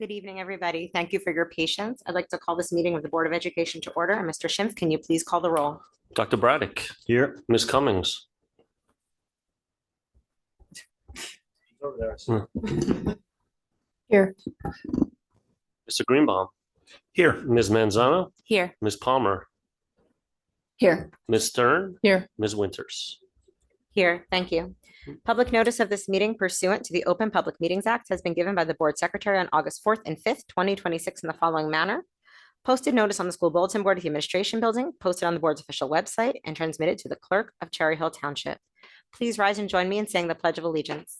Good evening, everybody. Thank you for your patience. I'd like to call this meeting of the Board of Education to order. Mr. Schimpf, can you please call the roll? Dr. Braddock. Here. Ms. Cummings. Over there. Here. Mr. Greenbaum. Here. Ms. Manzano. Here. Ms. Palmer. Here. Ms. Stern. Here. Ms. Winters. Here. Thank you. Public notice of this meeting pursuant to the Open Public Meetings Act has been given by the Board Secretary on August 4th and 5th, 2026 in the following manner. Posted notice on the school bulletin board of the administration building, posted on the board's official website, and transmitted to the clerk of Cherry Hill Township. Please rise and join me in saying the Pledge of Allegiance.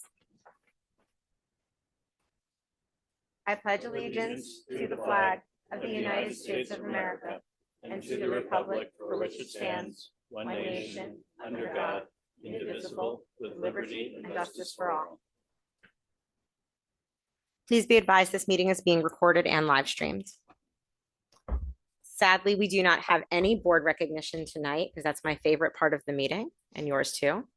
I pledge allegiance to the flag of the United States of America and to the republic for which it stands, one nation, under God, indivisible, with liberty and justice for all. Please be advised this meeting is being recorded and live streamed. Sadly, we do not have any board recognition tonight because that's my favorite part of the meeting and yours too.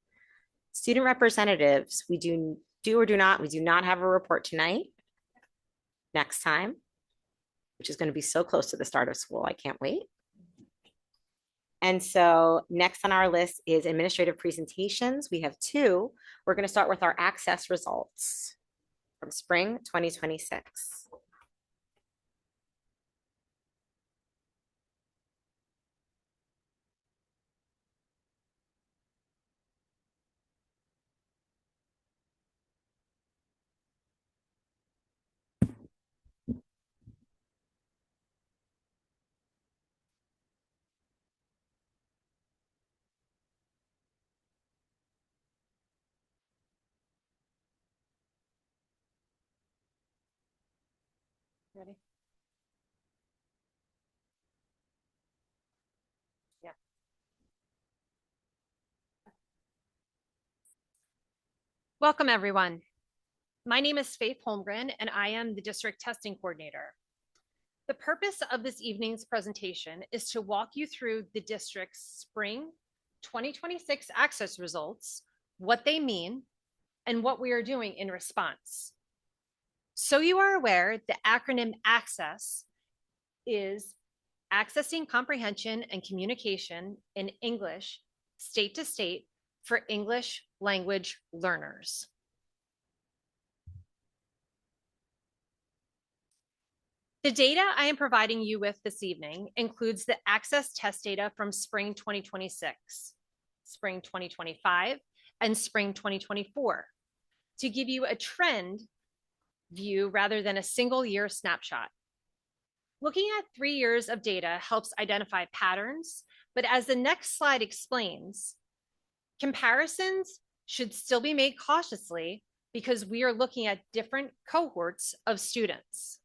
Student representatives, we do not have a report tonight. Next time, which is going to be so close to the start of school, I can't wait. And so next on our list is administrative presentations. We have two. We're going to start with our access results from spring 2026. Ready? Yeah. Welcome, everyone. My name is Faith Holmgren, and I am the District Testing Coordinator. The purpose of this evening's presentation is to walk you through the district's spring 2026 access results, what they mean, and what we are doing in response. So you are aware, the acronym ACCESS is Accessing Comprehension and Communication in English, State to State for English Language Learners. The data I am providing you with this evening includes the access test data from spring 2026, spring 2025, and spring 2024 to give you a trend view rather than a single year snapshot. Looking at 3 years of data helps identify patterns, but as the next slide explains, comparisons should still be made cautiously because we are looking at different cohorts of students.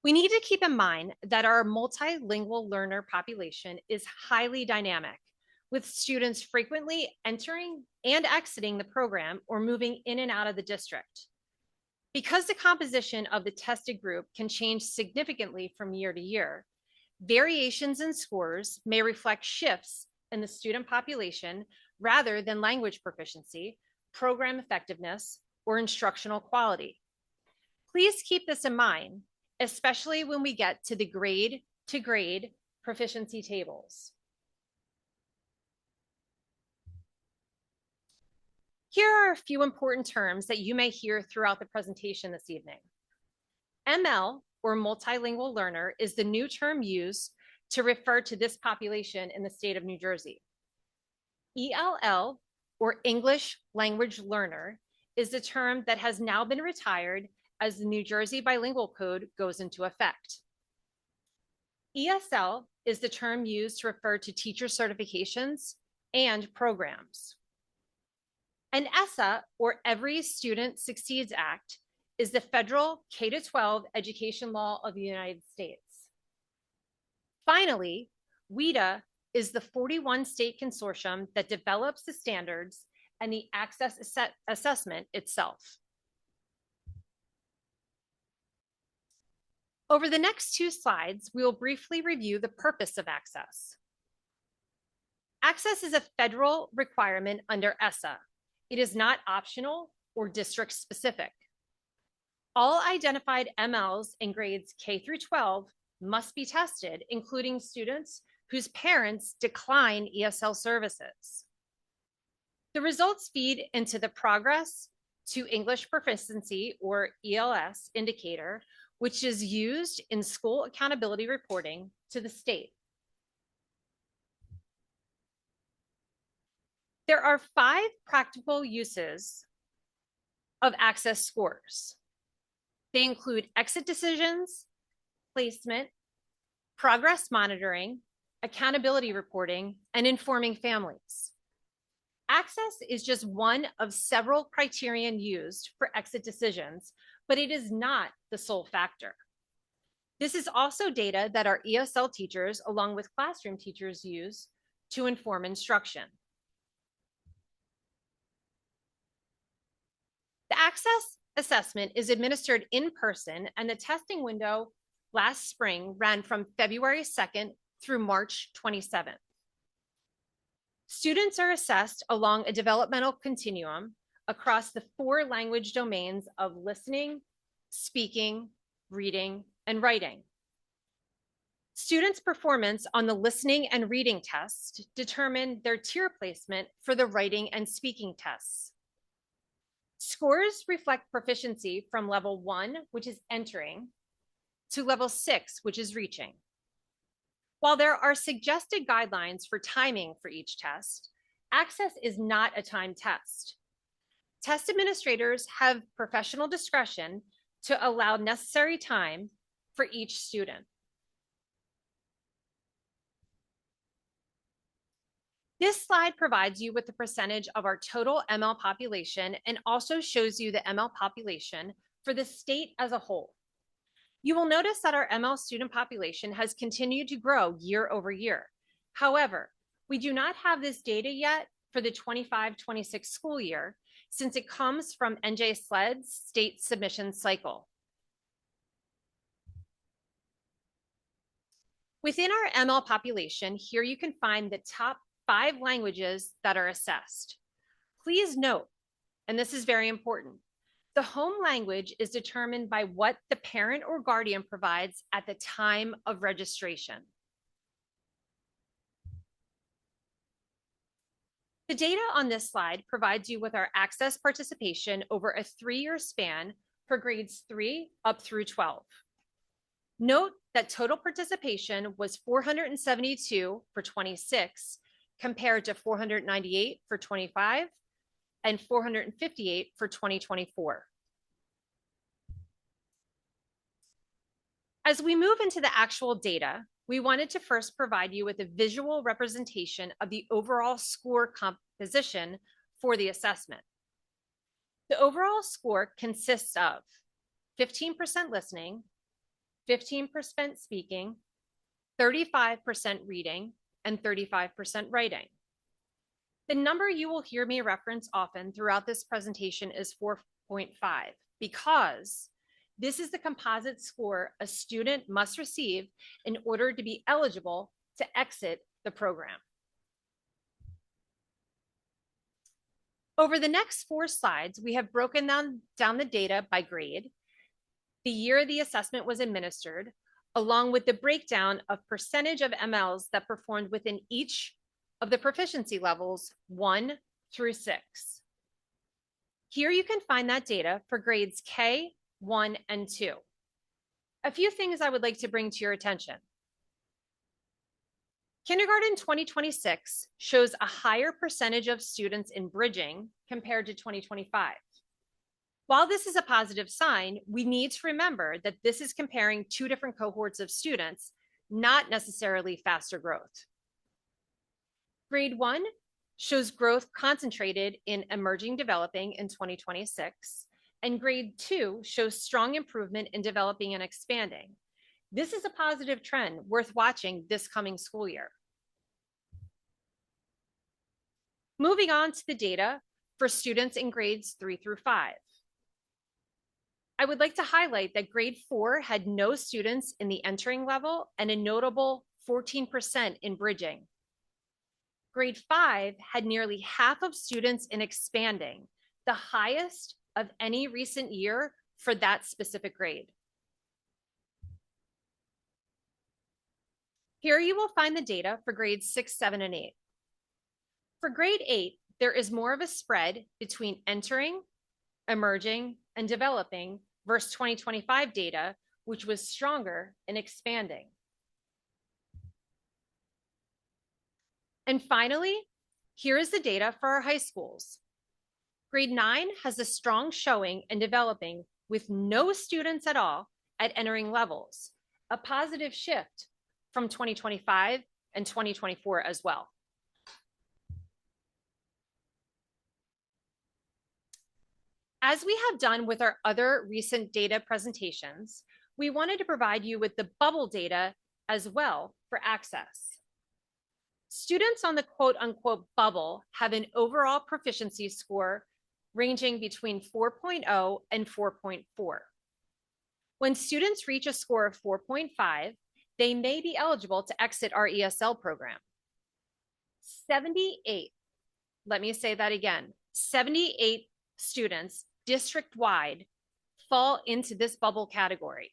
We need to keep in mind that our multilingual learner population is highly dynamic, with students frequently entering and exiting the program or moving in and out of the district. Because the composition of the tested group can change significantly from year to year, variations in scores may reflect shifts in the student population rather than language proficiency, program effectiveness, or instructional quality. Please keep this in mind, especially when we get to the grade-to-grade proficiency tables. Here are a few important terms that you may hear throughout the presentation this evening. ML, or multilingual learner, is the new term used to refer to this population in the state of New Jersey. ELL, or English language learner, is the term that has now been retired as the New Jersey Bilingual Code goes into effect. ESL is the term used to refer to teacher certifications and programs. And ESSA, or Every Student Succeeds Act, is the federal K-12 education law of the United States. Finally, WIDA is the 41 state consortium that develops the standards and the access assessment itself. Over the next 2 slides, we will briefly review the purpose of access. Access is a federal requirement under ESSA. It is not optional or district specific. All identified MLs in grades K through 12 must be tested, including students whose parents decline ESL services. The results feed into the progress to English proficiency, or ELS, indicator, which is used in school accountability reporting to the state. There are 5 practical uses of access scores. They include exit decisions, placement, progress monitoring, accountability reporting, and informing families. Access is just one of several criterion used for exit decisions, but it is not the sole factor. This is also data that our ESL teachers, along with classroom teachers, use to inform instruction. The access assessment is administered in person, and the testing window last spring ran from February 2nd through March 27th. Students are assessed along a developmental continuum across the 4 language domains of listening, speaking, reading, and writing. Students' performance on the listening and reading test determine their tier placement for the writing and speaking tests. Scores reflect proficiency from level 1, which is entering, to level 6, which is reaching. While there are suggested guidelines for timing for each test, access is not a timed test. Test administrators have professional discretion to allow necessary time for each student. This slide provides you with the percentage of our total ML population and also shows you the ML population for the state as a whole. You will notice that our ML student population has continued to grow year over year. However, we do not have this data yet for the 25-26 school year, since it comes from NJ SLED's state submission cycle. Within our ML population, here you can find the top 5 languages that are assessed. Please note, and this is very important, the home language is determined by what the parent or guardian provides at the time of registration. The data on this slide provides you with our access participation over a 3-year span for grades 3 up through 12. Note that total participation was 472 for 26, compared to 498 for 25 and 458 for 2024. As we move into the actual data, we wanted to first provide you with a visual representation of the overall score composition for the assessment. The overall score consists of 15% listening, 15% speaking, 35% reading, and 35% writing. The number you will hear me reference often throughout this presentation is 4.5, because this is the composite score a student must receive in order to be eligible to exit the program. Over the next 4 slides, we have broken down the data by grade, the year the assessment was administered, along with the breakdown of percentage of MLs that performed within each of the proficiency levels 1 through 6. Here you can find that data for grades K, 1, and 2. A few things I would like to bring to your attention. Kindergarten 2026 shows a higher percentage of students in bridging compared to 2025. While this is a positive sign, we need to remember that this is comparing 2 different cohorts of students, not necessarily faster growth. Grade 1 shows growth concentrated in emerging developing in 2026, and grade 2 shows strong improvement in developing and expanding. This is a positive trend worth watching this coming school year. Moving on to the data for students in grades 3 through 5. I would like to highlight that grade 4 had no students in the entering level and a notable 14% in bridging. Grade 5 had nearly half of students in expanding, the highest of any recent year for that specific grade. Here you will find the data for grades 6, 7, and 8. For grade 8, there is more of a spread between entering, emerging, and developing versus 2025 data, which was stronger in expanding. And finally, here is the data for our high schools. Grade 9 has a strong showing in developing with no students at all at entering levels, a positive shift from 2025 and 2024 as well. As we have done with our other recent data presentations, we wanted to provide you with the bubble data as well for access. Students on the quote unquote bubble have an overall proficiency score ranging between 4.0 and 4.4. When students reach a score of 4.5, they may be eligible to exit our ESL program. 78, let me say that again, 78 students district-wide fall into this bubble category.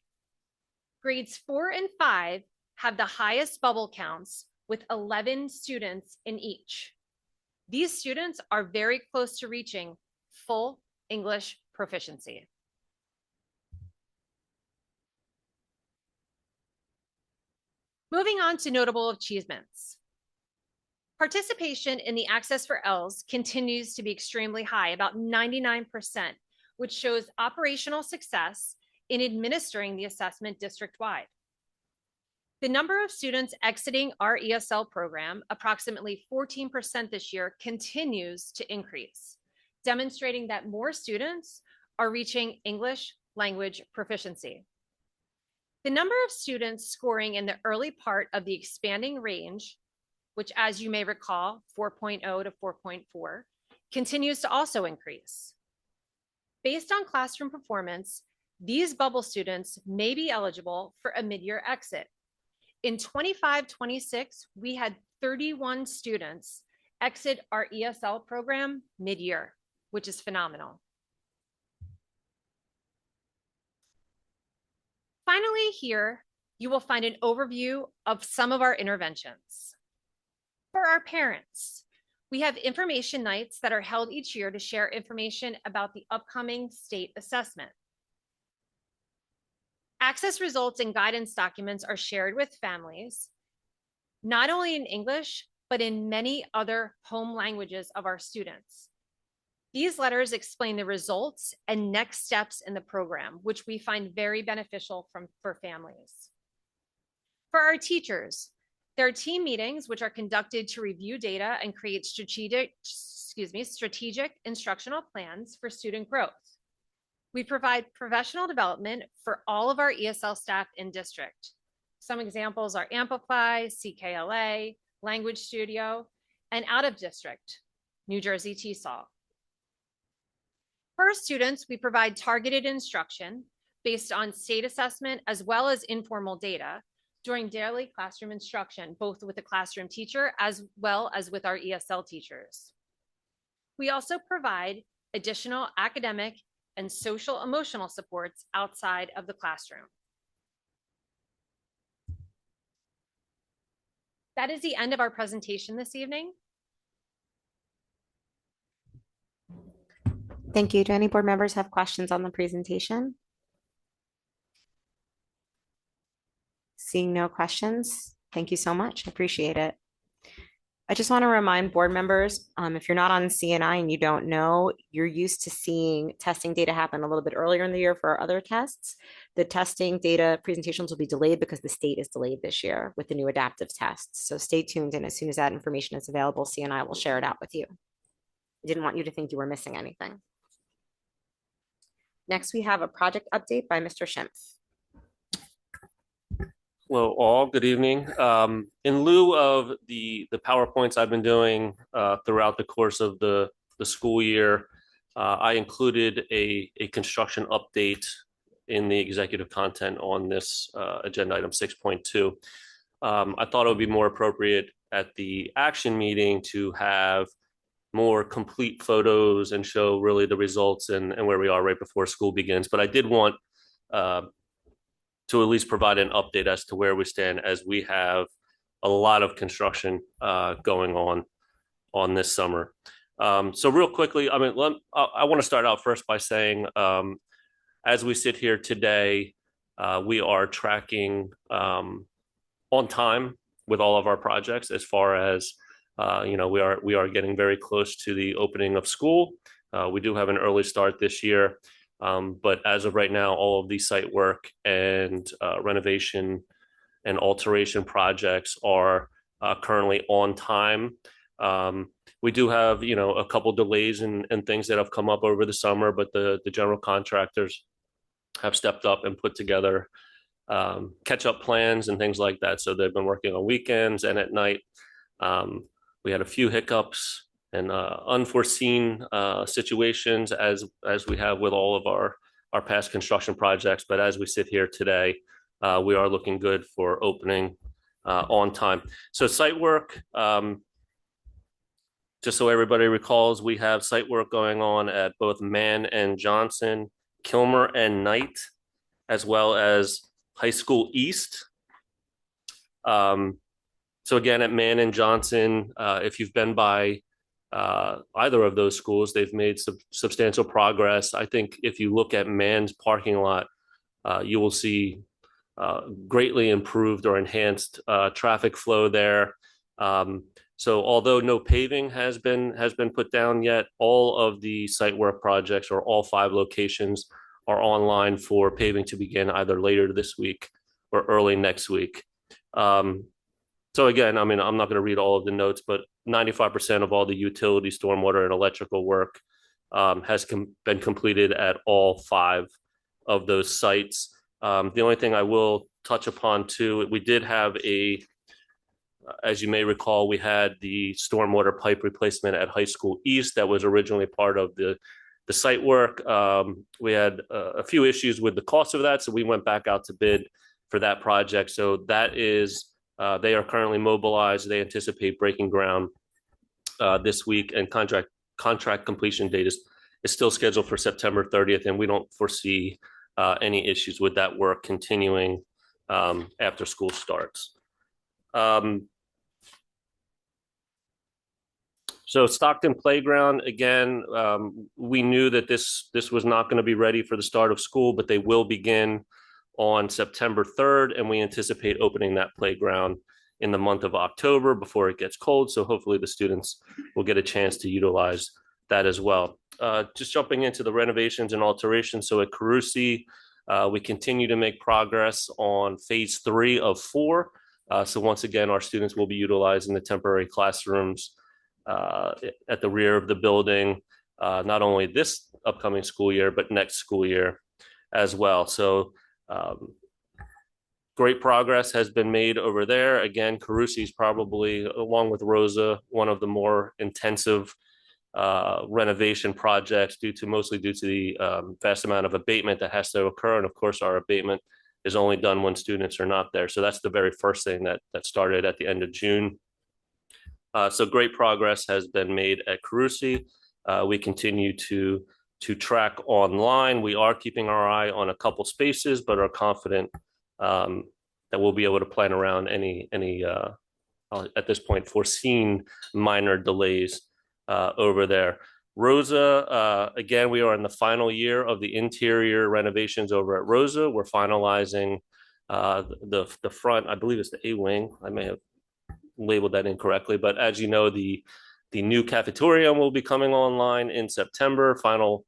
Grades 4 and 5 have the highest bubble counts with 11 students in each. These students are very close to reaching full English proficiency. Moving on to notable achievements. Participation in the Access for ELS continues to be extremely high, about 99%, which shows operational success in administering the assessment district-wide. The number of students exiting our ESL program, approximately 14% this year, continues to increase, demonstrating that more students are reaching English language proficiency. The number of students scoring in the early part of the expanding range, which, as you may recall, 4.0 to 4.4, continues to also increase. Based on classroom performance, these bubble students may be eligible for a mid-year exit. In 25-26, we had 31 students exit our ESL program mid-year, which is phenomenal. Finally, here, you will find an overview of some of our interventions. For our parents, we have information nights that are held each year to share information about the upcoming state assessment. Access results and guidance documents are shared with families, not only in English, but in many other home languages of our students. These letters explain the results and next steps in the program, which we find very beneficial for families. For our teachers, there are team meetings which are conducted to review data and create strategic instructional plans for student growth. We provide professional development for all of our ESL staff in district. Some examples are Amplify, CKLA, Language Studio, and out of district, New Jersey TESOL. For our students, we provide targeted instruction based on state assessment as well as informal data during daily classroom instruction, both with the classroom teacher as well as with our ESL teachers. We also provide additional academic and social emotional supports outside of the classroom. That is the end of our presentation this evening. Thank you. Do any board members have questions on the presentation? Seeing no questions, thank you so much. Appreciate it. I just want to remind board members, if you're not on CNI and you don't know, you're used to seeing testing data happen a little bit earlier in the year for our other tests. The testing data presentations will be delayed because the state is delayed this year with the new adaptive tests. So stay tuned, and as soon as that information is available, CNI will share it out with you. I didn't want you to think you were missing anything. Next, we have a project update by Mr. Schimpf. Hello, all. Good evening. In lieu of the PowerPoints I've been doing throughout the course of the school year, I included a construction update in the executive content on this agenda item 6.2. I thought it would be more appropriate at the action meeting to have more complete photos and show really the results and where we are right before school begins. But I did want to at least provide an update as to where we stand, as we have a lot of construction going on this summer. So real quickly, I mean, I want to start out first by saying, as we sit here today, we are tracking on time with all of our projects. As far as we are getting very close to the opening of school. We do have an early start this year, but as of right now, all of the site work and renovation and alteration projects are currently on time. We do have, a couple delays and things that have come up over the summer, but the general contractors have stepped up and put together catch-up plans and things like that. So they've been working on weekends and at night. We had a few hiccups and unforeseen situations as we have with all of our past construction projects. But as we sit here today, we are looking good for opening on time. So site work, just so everybody recalls, we have site work going on at both Mann and Johnson, Kilmer and Knight, as well as High School East. So again, at Mann and Johnson, if you've been by either of those schools, they've made substantial progress. I think if you look at Mann's parking lot, you will see greatly improved or enhanced traffic flow there. So although no paving has been put down yet, all of the site work projects, or all 5 locations, are online for paving to begin either later this week or early next week. So again, I mean, I'm not going to read all of the notes, but 95% of all the utility, stormwater, and electrical work has been completed at all 5 of those sites. The only thing I will touch upon too, we did have as you may recall, we had the stormwater pipe replacement at High School East that was originally part of the site work. We had a few issues with the cost of that, so we went back out to bid for that project. So that is, they are currently mobilized. They anticipate breaking ground this week, and contract completion date is still scheduled for September 30th, and we don't foresee any issues with that work continuing after school starts. So Stockton Playground, again, we knew that this was not going to be ready for the start of school, but they will begin on September 3rd, and we anticipate opening that playground in the month of October before it gets cold. So hopefully the students will get a chance to utilize that as well. Just jumping into the renovations and alterations. So at Carusi, we continue to make progress on phase 3 of 4. So once again, our students will be utilizing the temporary classrooms at the rear of the building, not only this upcoming school year, but next school year as well. So great progress has been made over there. Again, Carusi is probably, along with Rosa, one of the more intensive renovation projects mostly due to the vast amount of abatement that has to occur. And of course, our abatement is only done when students are not there. So that's the very first thing that started at the end of June. So great progress has been made at Carusi. We continue to track online. We are keeping our eye on a couple spaces, but are confident that we'll be able to plan around any at this point foreseen minor delays over there. Rosa, again, we are in the final year of the interior renovations over at Rosa. We're finalizing the front. I believe it's the A wing. I may have labeled that incorrectly, but as you know, the new cafeteria will be coming online in September. Final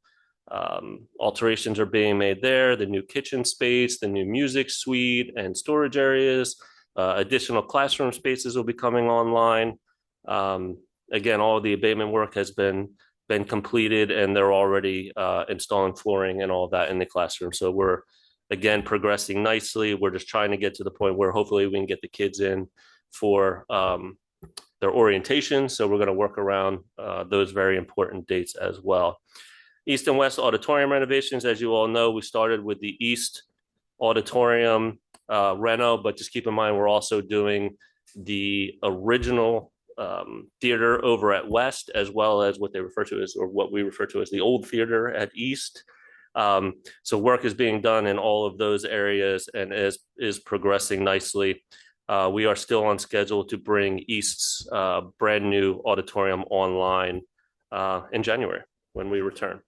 alterations are being made there. The new kitchen space, the new music suite and storage areas, additional classroom spaces will be coming online. Again, all of the abatement work has been completed, and they're already installing flooring and all of that in the classroom. So we're again progressing nicely. We're just trying to get to the point where hopefully we can get the kids in for their orientation. So we're going to work around those very important dates as well. East and West auditorium renovations, as you all know, we started with the East auditorium reno, but just keep in mind we're also doing the original theater over at West, as well as what they refer to as, or what we refer to as the old theater at East. So work is being done in all of those areas and is progressing nicely. We are still on schedule to bring East's brand new auditorium online in January when we return.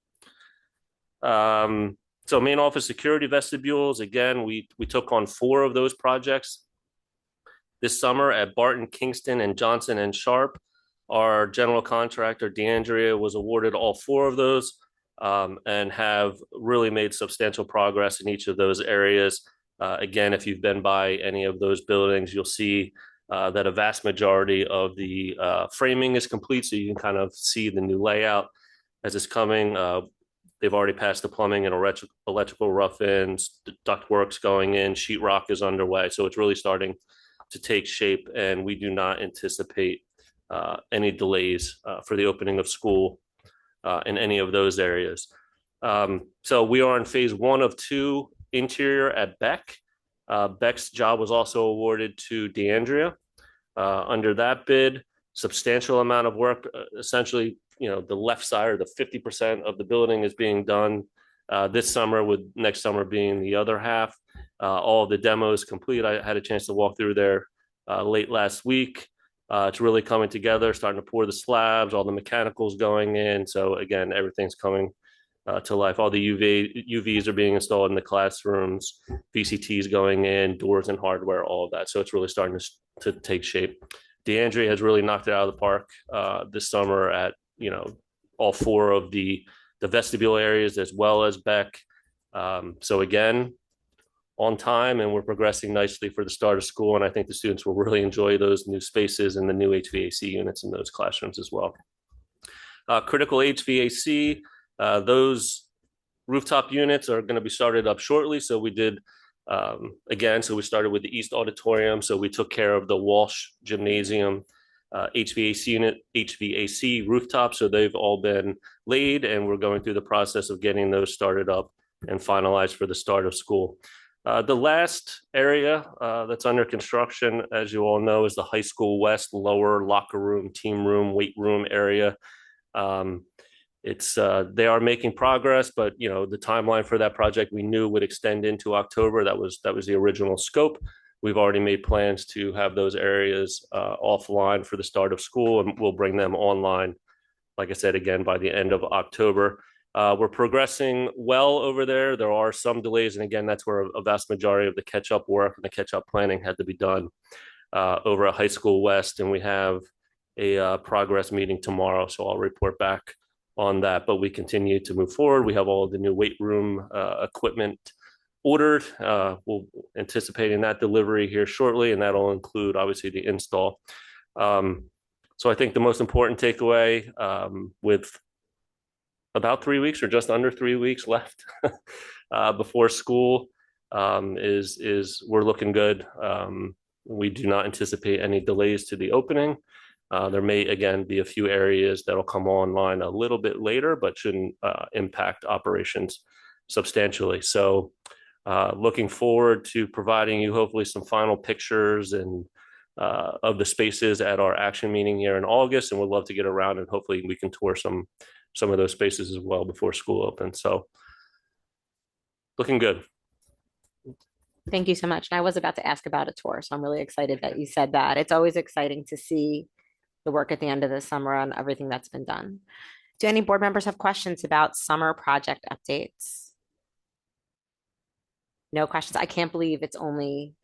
So main office security vestibules, again, we took on 4 of those projects this summer at Barton, Kingston, and Johnson and Sharp. Our general contractor, DeAndrea, was awarded all 4 of those and have really made substantial progress in each of those areas. Again, if you've been by any of those buildings, you'll see that a vast majority of the framing is complete, so you can kind of see the new layout as it's coming. They've already passed the plumbing and electrical rough-ins, the ductwork's going in, sheetrock is underway, so it's really starting to take shape, and we do not anticipate any delays for the opening of school in any of those areas. So we are in phase 1 of 2 interior at Beck. Beck's job was also awarded to DeAndrea. Under that bid, substantial amount of work, essentially, the left side or the 50% of the building is being done this summer, with next summer being the other half. All of the demos complete. I had a chance to walk through there late last week. It's really coming together, starting to pour the slabs, all the mechanicals going in. So again, everything's coming to life. All the UVs are being installed in the classrooms, VCTs going in, doors and hardware, all of that. So it's really starting to take shape. DeAndre has really knocked it out of the park this summer at, all 4 of the vestibule areas as well as Beck. So again, on time, and we're progressing nicely for the start of school. And I think the students will really enjoy those new spaces and the new HVAC units in those classrooms as well. Critical HVAC, those rooftop units are going to be started up shortly. So we did, so we started with the East Auditorium. So we took care of the Walsh Gymnasium HVAC rooftop. So they've all been laid, and we're going through the process of getting those started up and finalized for the start of school. The last area that's under construction, as you all know, is the high school west lower locker room, team room, weight room area. They are making progress, but the timeline for that project we knew would extend into October. That was the original scope. We've already made plans to have those areas offline for the start of school, and we'll bring them online, like I said, again, by the end of October. We're progressing well over there. There are some delays, and again, that's where a vast majority of the catch-up work and the catch-up planning had to be done over at High School West, and we have a progress meeting tomorrow, so I'll report back on that. But we continue to move forward. We have all of the new weight room equipment ordered. We'll anticipating that delivery here shortly, and that'll include obviously the install. So I think the most important takeaway with about 3 weeks or just under 3 weeks left before school is we're looking good. We do not anticipate any delays to the opening. There may, again, be a few areas that'll come online a little bit later, but shouldn't impact operations substantially. So looking forward to providing you hopefully some final pictures and of the spaces at our action meeting here in August, and we'd love to get around and hopefully we can tour some of those spaces as well before school opens. So looking good. Thank you so much. And I was about to ask about a tour, so I'm really excited that you said that. It's always exciting to see the work at the end of the summer on everything that's been done. Do any board members have questions about summer project updates? No questions. I can't believe it's only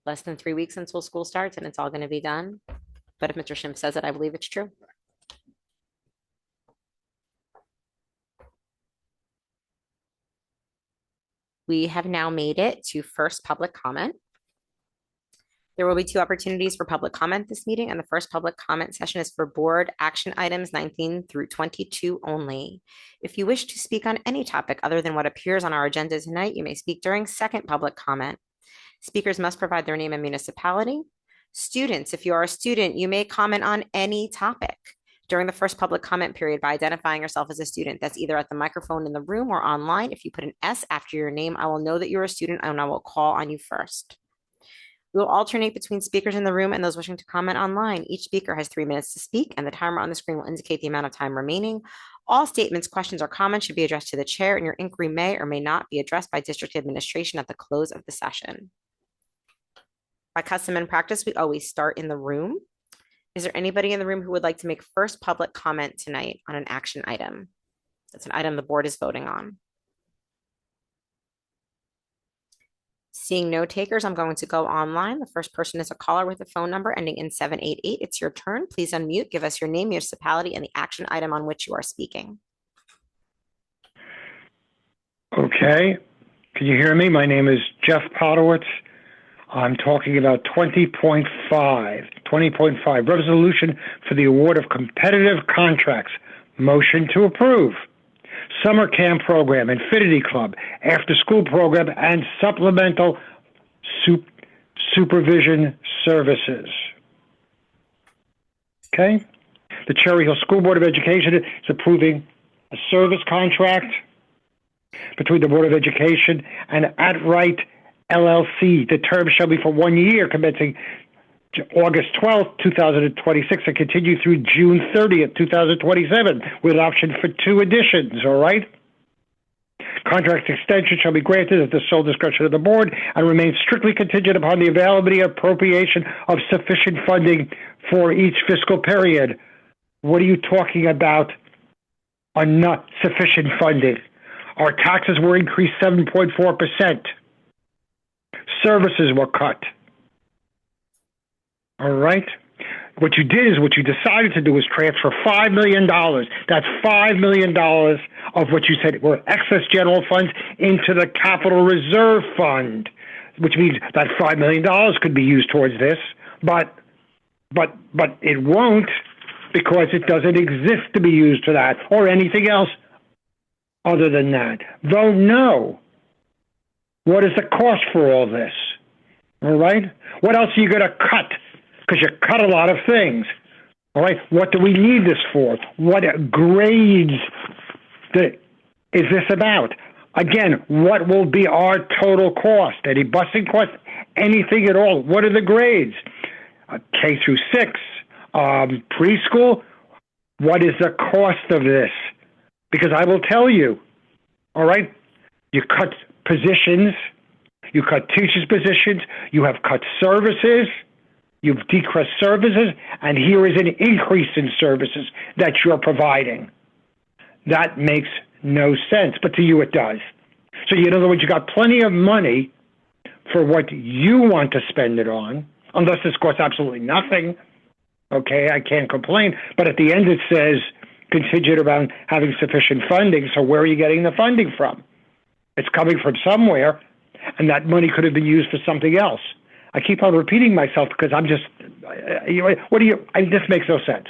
less than 3 weeks until school starts and it's all going to be done. But if Mr. Schimpf says it, I believe it's true. We have now made it to first public comment. There will be 2 opportunities for public comment this meeting, and the first public comment session is for board action items 19 through 22 only. If you wish to speak on any topic other than what appears on our agenda tonight, you may speak during second public comment. Speakers must provide their name and municipality. Students, if you are a student, you may comment on any topic during the first public comment period by identifying yourself as a student. That's either at the microphone in the room or online. If you put an S after your name, I will know that you're a student and I will call on you first. We will alternate between speakers in the room and those wishing to comment online. Each speaker has 3 minutes to speak, and the timer on the screen will indicate the amount of time remaining. All statements, questions, or comments should be addressed to the chair, and your inquiry may or may not be addressed by district administration at the close of the session. By custom and practice, we always start in the room. Is there anybody in the room who would like to make first public comment tonight on an action item? That's an item the board is voting on. Seeing no takers, I'm going to go online. The first person is a caller with a phone number ending in 788. It's your turn. Please unmute, give us your name, municipality, and the action item on which you are speaking. Okay. Can you hear me? My name is Jeff Podowitz. I'm talking about 20.5 resolution for the award of competitive contracts. Motion to approve. Summer camp program, Infinity Club, after school program, and supplemental supervision services. Okay. The Cherry Hill School Board of Education is approving a service contract between the Board of Education and At-Right LLC. The term shall be for 1 year, commencing August 12th, 2026, and continue through June 30th, 2027, with an option for 2 additions, all right? Contract extension shall be granted at the sole discretion of the board and remain strictly contingent upon the availability and appropriation of sufficient funding for each fiscal period. What are you talking about on not sufficient funding? Our taxes were increased 7.4%. Services were cut. All right. What you did is what you decided to do is transfer $5 million. That's $5 million of what you said were excess general funds into the capital reserve fund, which means that $5 million could be used towards this, but it won't, because it doesn't exist to be used for that or anything else other than that. Though no. What is the cost for all this? All right. What else are you going to cut? Because you cut a lot of things. All right. What do we need this for? What grades is this about? Again, what will be our total cost? Any busing cost? Anything at all? What are the grades? K through 6, preschool. What is the cost of this? Because I will tell you, all right, you cut positions, you cut teachers' positions, you have cut services, you've decreased services, and here is an increase in services that you're providing. That makes no sense, but to you it does. So in other words, you got plenty of money for what you want to spend it on, unless this costs absolutely nothing. Okay, I can't complain, but at the end it says contingent around having sufficient funding, so where are you getting the funding from? It's coming from somewhere, and that money could have been used for something else. I keep on repeating myself because I'm just, this makes no sense.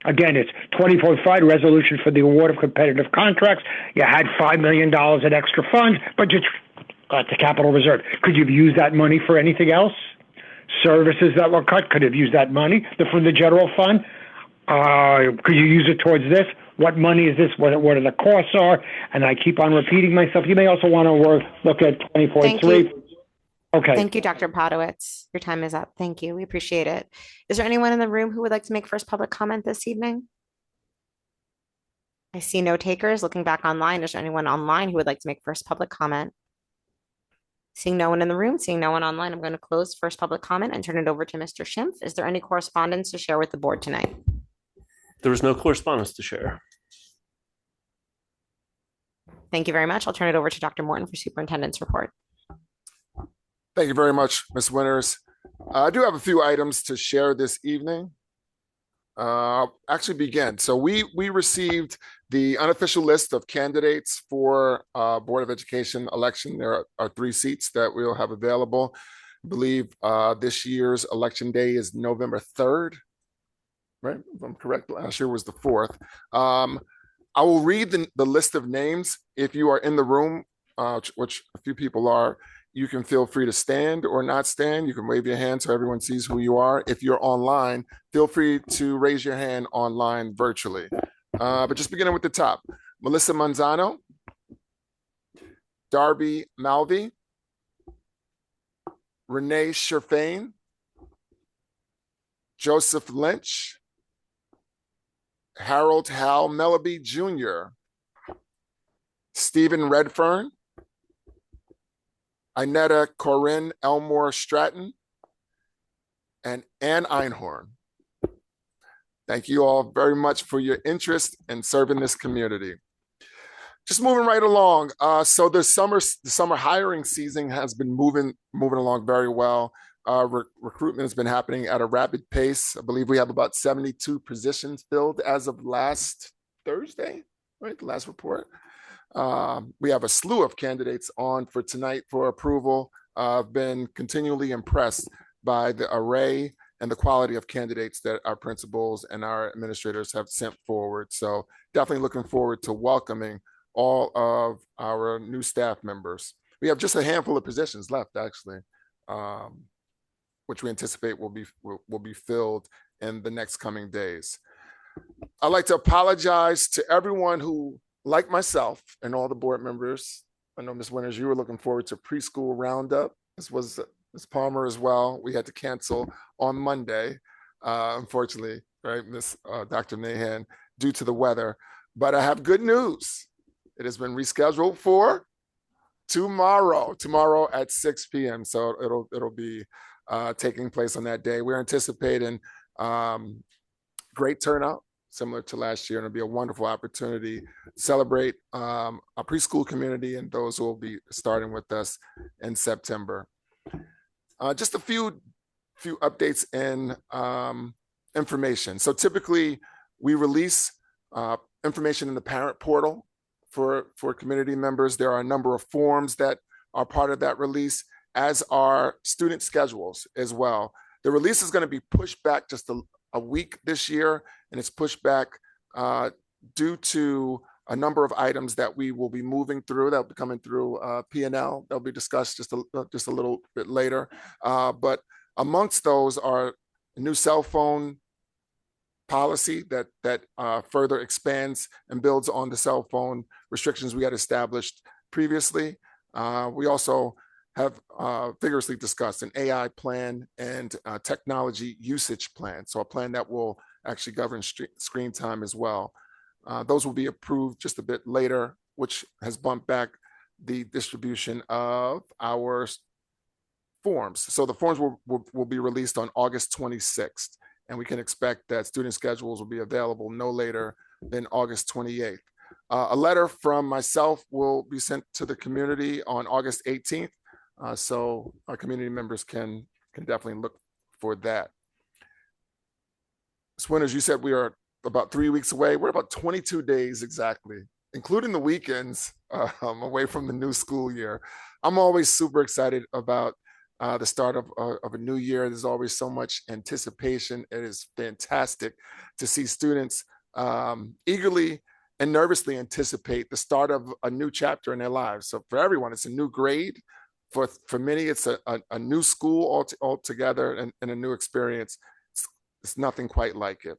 Again, it's 20.5 resolution for the award of competitive contracts. You had $5 million in extra funds, but you got the capital reserve. Could you have used that money for anything else? Services that were cut, could have used that money from the general fund. Could you use it towards this? What money is this? What are the costs are? And I keep on repeating myself. You may also want to look at 20.3. Okay. Thank you, Dr. Podowitz. Your time is up. Thank you. We appreciate it. Is there anyone in the room who would like to make first public comment this evening? I see no takers. Looking back online, is there anyone online who would like to make first public comment? Seeing no one in the room, seeing no one online, I'm going to close first public comment and turn it over to Mr. Schimpf. Is there any correspondence to share with the board tonight? There is no correspondence to share. Thank you very much. I'll turn it over to Dr. Morton for superintendent's report. Thank you very much, Ms. Winters. I do have a few items to share this evening. Actually begin. So we received the unofficial list of candidates for Board of Education election. There are 3 seats that we'll have available. I believe this year's election day is November 3rd, right? If I'm correct, last year was the 4th. I will read the list of names. If you are in the room, which a few people are, you can feel free to stand or not stand. You can wave your hand so everyone sees who you are. If you're online, feel free to raise your hand online virtually. But just beginning with the top, Melissa Manzano, Darby Malvi, Renee Sherfain, Joseph Lynch, Harold Hal Mellaby Jr., Stephen Redfern, Inetta Corinne Elmore Stratton, and Ann Einhorn. Thank you all very much for your interest in serving this community. Just moving right along. So the summer hiring season has been moving along very well. Recruitment has been happening at a rapid pace. I believe we have about 72 positions filled as of last Thursday, right? The last report. We have a slew of candidates on for tonight for approval. I've been continually impressed by the array and the quality of candidates that our principals and our administrators have sent forward. So definitely looking forward to welcoming all of our new staff members. We have just a handful of positions left, actually, which we anticipate will be filled in the next coming days. I'd like to apologize to everyone who, like myself and all the board members, I know Ms. Winters, you were looking forward to preschool roundup. This was Ms. Palmer as well. We had to cancel on Monday, unfortunately, right, Dr. Mahan, due to the weather. But I have good news. It has been rescheduled for tomorrow at 6 p.m. So it'll be taking place on that day. We're anticipating great turnout, similar to last year, and it'll be a wonderful opportunity to celebrate our preschool community and those who will be starting with us in September. Just a few updates and information. So typically we release information in the parent portal for community members. There are a number of forms that are part of that release, as are student schedules as well. The release is going to be pushed back just a week this year, and it's pushed back due to a number of items that we will be moving through that'll be coming through P&L. They'll be discussed just a little bit later. But amongst those are a new cell phone policy that further expands and builds on the cell phone restrictions we had established previously. We also have vigorously discussed an AI plan and technology usage plan. So a plan that will actually govern screen time as well. Those will be approved just a bit later, which has bumped back the distribution of our forms. So the forms will be released on August 26th, and we can expect that student schedules will be available no later than August 28th. A letter from myself will be sent to the community on August 18th, so our community members can definitely look for that. Ms. Winters, you said we are about 3 weeks away. We're about 22 days exactly, including the weekends, away from the new school year. I'm always super excited about the start of a new year. There's always so much anticipation. It is fantastic to see students eagerly and nervously anticipate the start of a new chapter in their lives. So for everyone, it's a new grade. For many, it's a new school altogether and a new experience. It's nothing quite like it.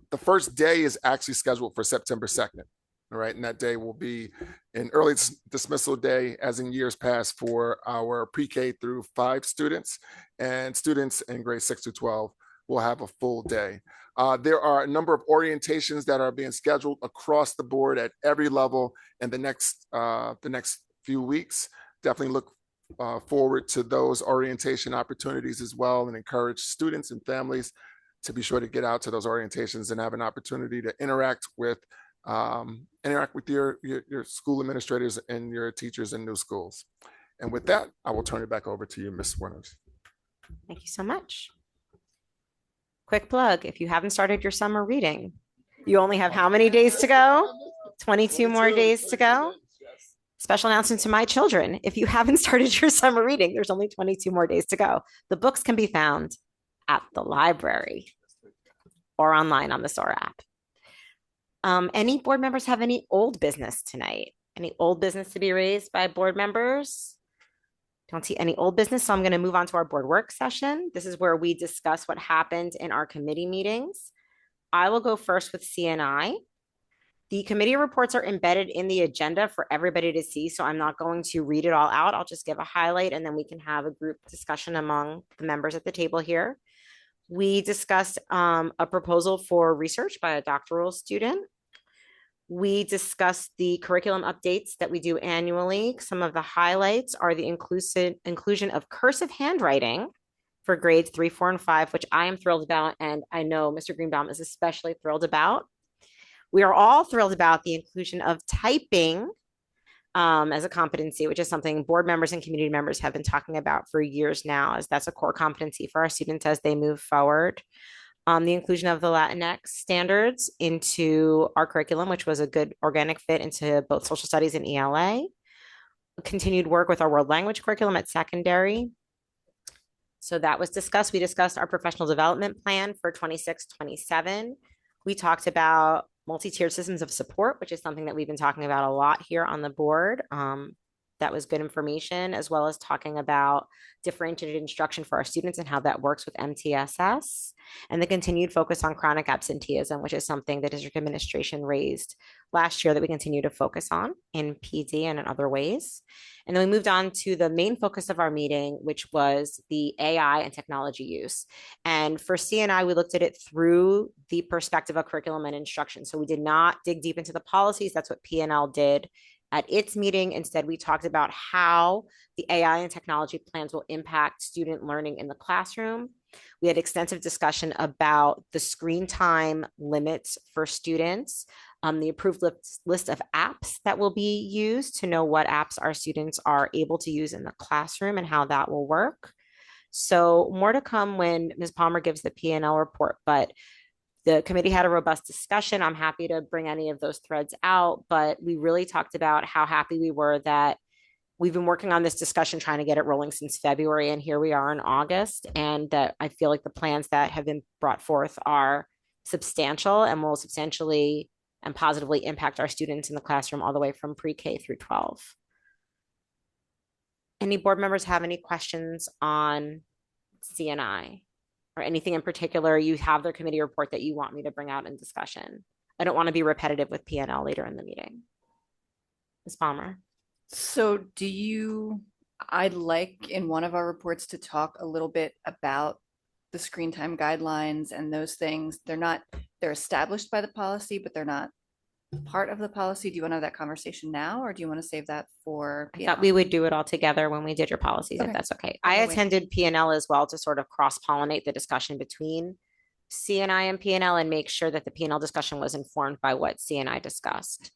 The first day is actually scheduled for September 2nd. All right, and that day will be an early dismissal day, as in years past, for our pre-K through 5 students, and students in grades 6 to 12 will have a full day. There are a number of orientations that are being scheduled across the board at every level in the next few weeks. Definitely look forward to those orientation opportunities as well, and encourage students and families to be sure to get out to those orientations and have an opportunity to interact with your school administrators and your teachers in new schools. And with that, I will turn it back over to you, Ms. Winters. Thank you so much. Quick plug, if you haven't started your summer reading, you only have how many days to go? 22 more days to go. Special announcement to my children. If you haven't started your summer reading, there's only 22 more days to go. The books can be found at the library or online on the SOAR app. Any board members have any old business tonight? Any old business to be raised by board members? Don't see any old business, so I'm going to move on to our board work session. This is where we discuss what happened in our committee meetings. I will go first with CNI. The committee reports are embedded in the agenda for everybody to see, so I'm not going to read it all out. I'll just give a highlight and then we can have a group discussion among the members at the table here. We discussed a proposal for research by a doctoral student. We discussed the curriculum updates that we do annually. Some of the highlights are the inclusion of cursive handwriting for grades 3, 4, and 5, which I am thrilled about, and I know Mr. Greenbaum is especially thrilled about. We are all thrilled about the inclusion of typing as a competency, which is something board members and community members have been talking about for years now, as that's a core competency for our students as they move forward. The inclusion of the Latinx standards into our curriculum, which was a good organic fit into both social studies and ELA. Continued work with our world language curriculum at secondary. So that was discussed. We discussed our professional development plan for 26-27. We talked about multi-tiered systems of support, which is something that we've been talking about a lot here on the board. That was good information, as well as talking about differentiated instruction for our students and how that works with MTSS, and the continued focus on chronic absenteeism, which is something the district administration raised last year that we continue to focus on in PD and in other ways. And then we moved on to the main focus of our meeting, which was the AI and technology use. And for CNI, we looked at it through the perspective of curriculum and instruction. So we did not dig deep into the policies. That's what P&L did at its meeting. Instead, we talked about how the AI and technology plans will impact student learning in the classroom. We had extensive discussion about the screen time limits for students, the approved list of apps that will be used to know what apps our students are able to use in the classroom and how that will work. So more to come when Ms. Palmer gives the P&L report, but the committee had a robust discussion. I'm happy to bring any of those threads out, but we really talked about how happy we were that we've been working on this discussion, trying to get it rolling since February, and here we are in August, and that I feel like the plans that have been brought forth are substantial and will substantially and positively impact our students in the classroom all the way from pre-K through 12. Any board members have any questions on CNI? Or anything in particular, you have their committee report that you want me to bring out in discussion? I don't want to be repetitive with P&L later in the meeting. Ms. Palmer. So I'd like in one of our reports to talk a little bit about the screen time guidelines and those things. They're established by the policy, but they're not part of the policy. Do you want to have that conversation now, or do you want to save that for I thought we would do it all together when we did your policies, if that's okay. I attended P&L as well to sort of cross-pollinate the discussion between CNI and P&L and make sure that the P&L discussion was informed by what CNI discussed.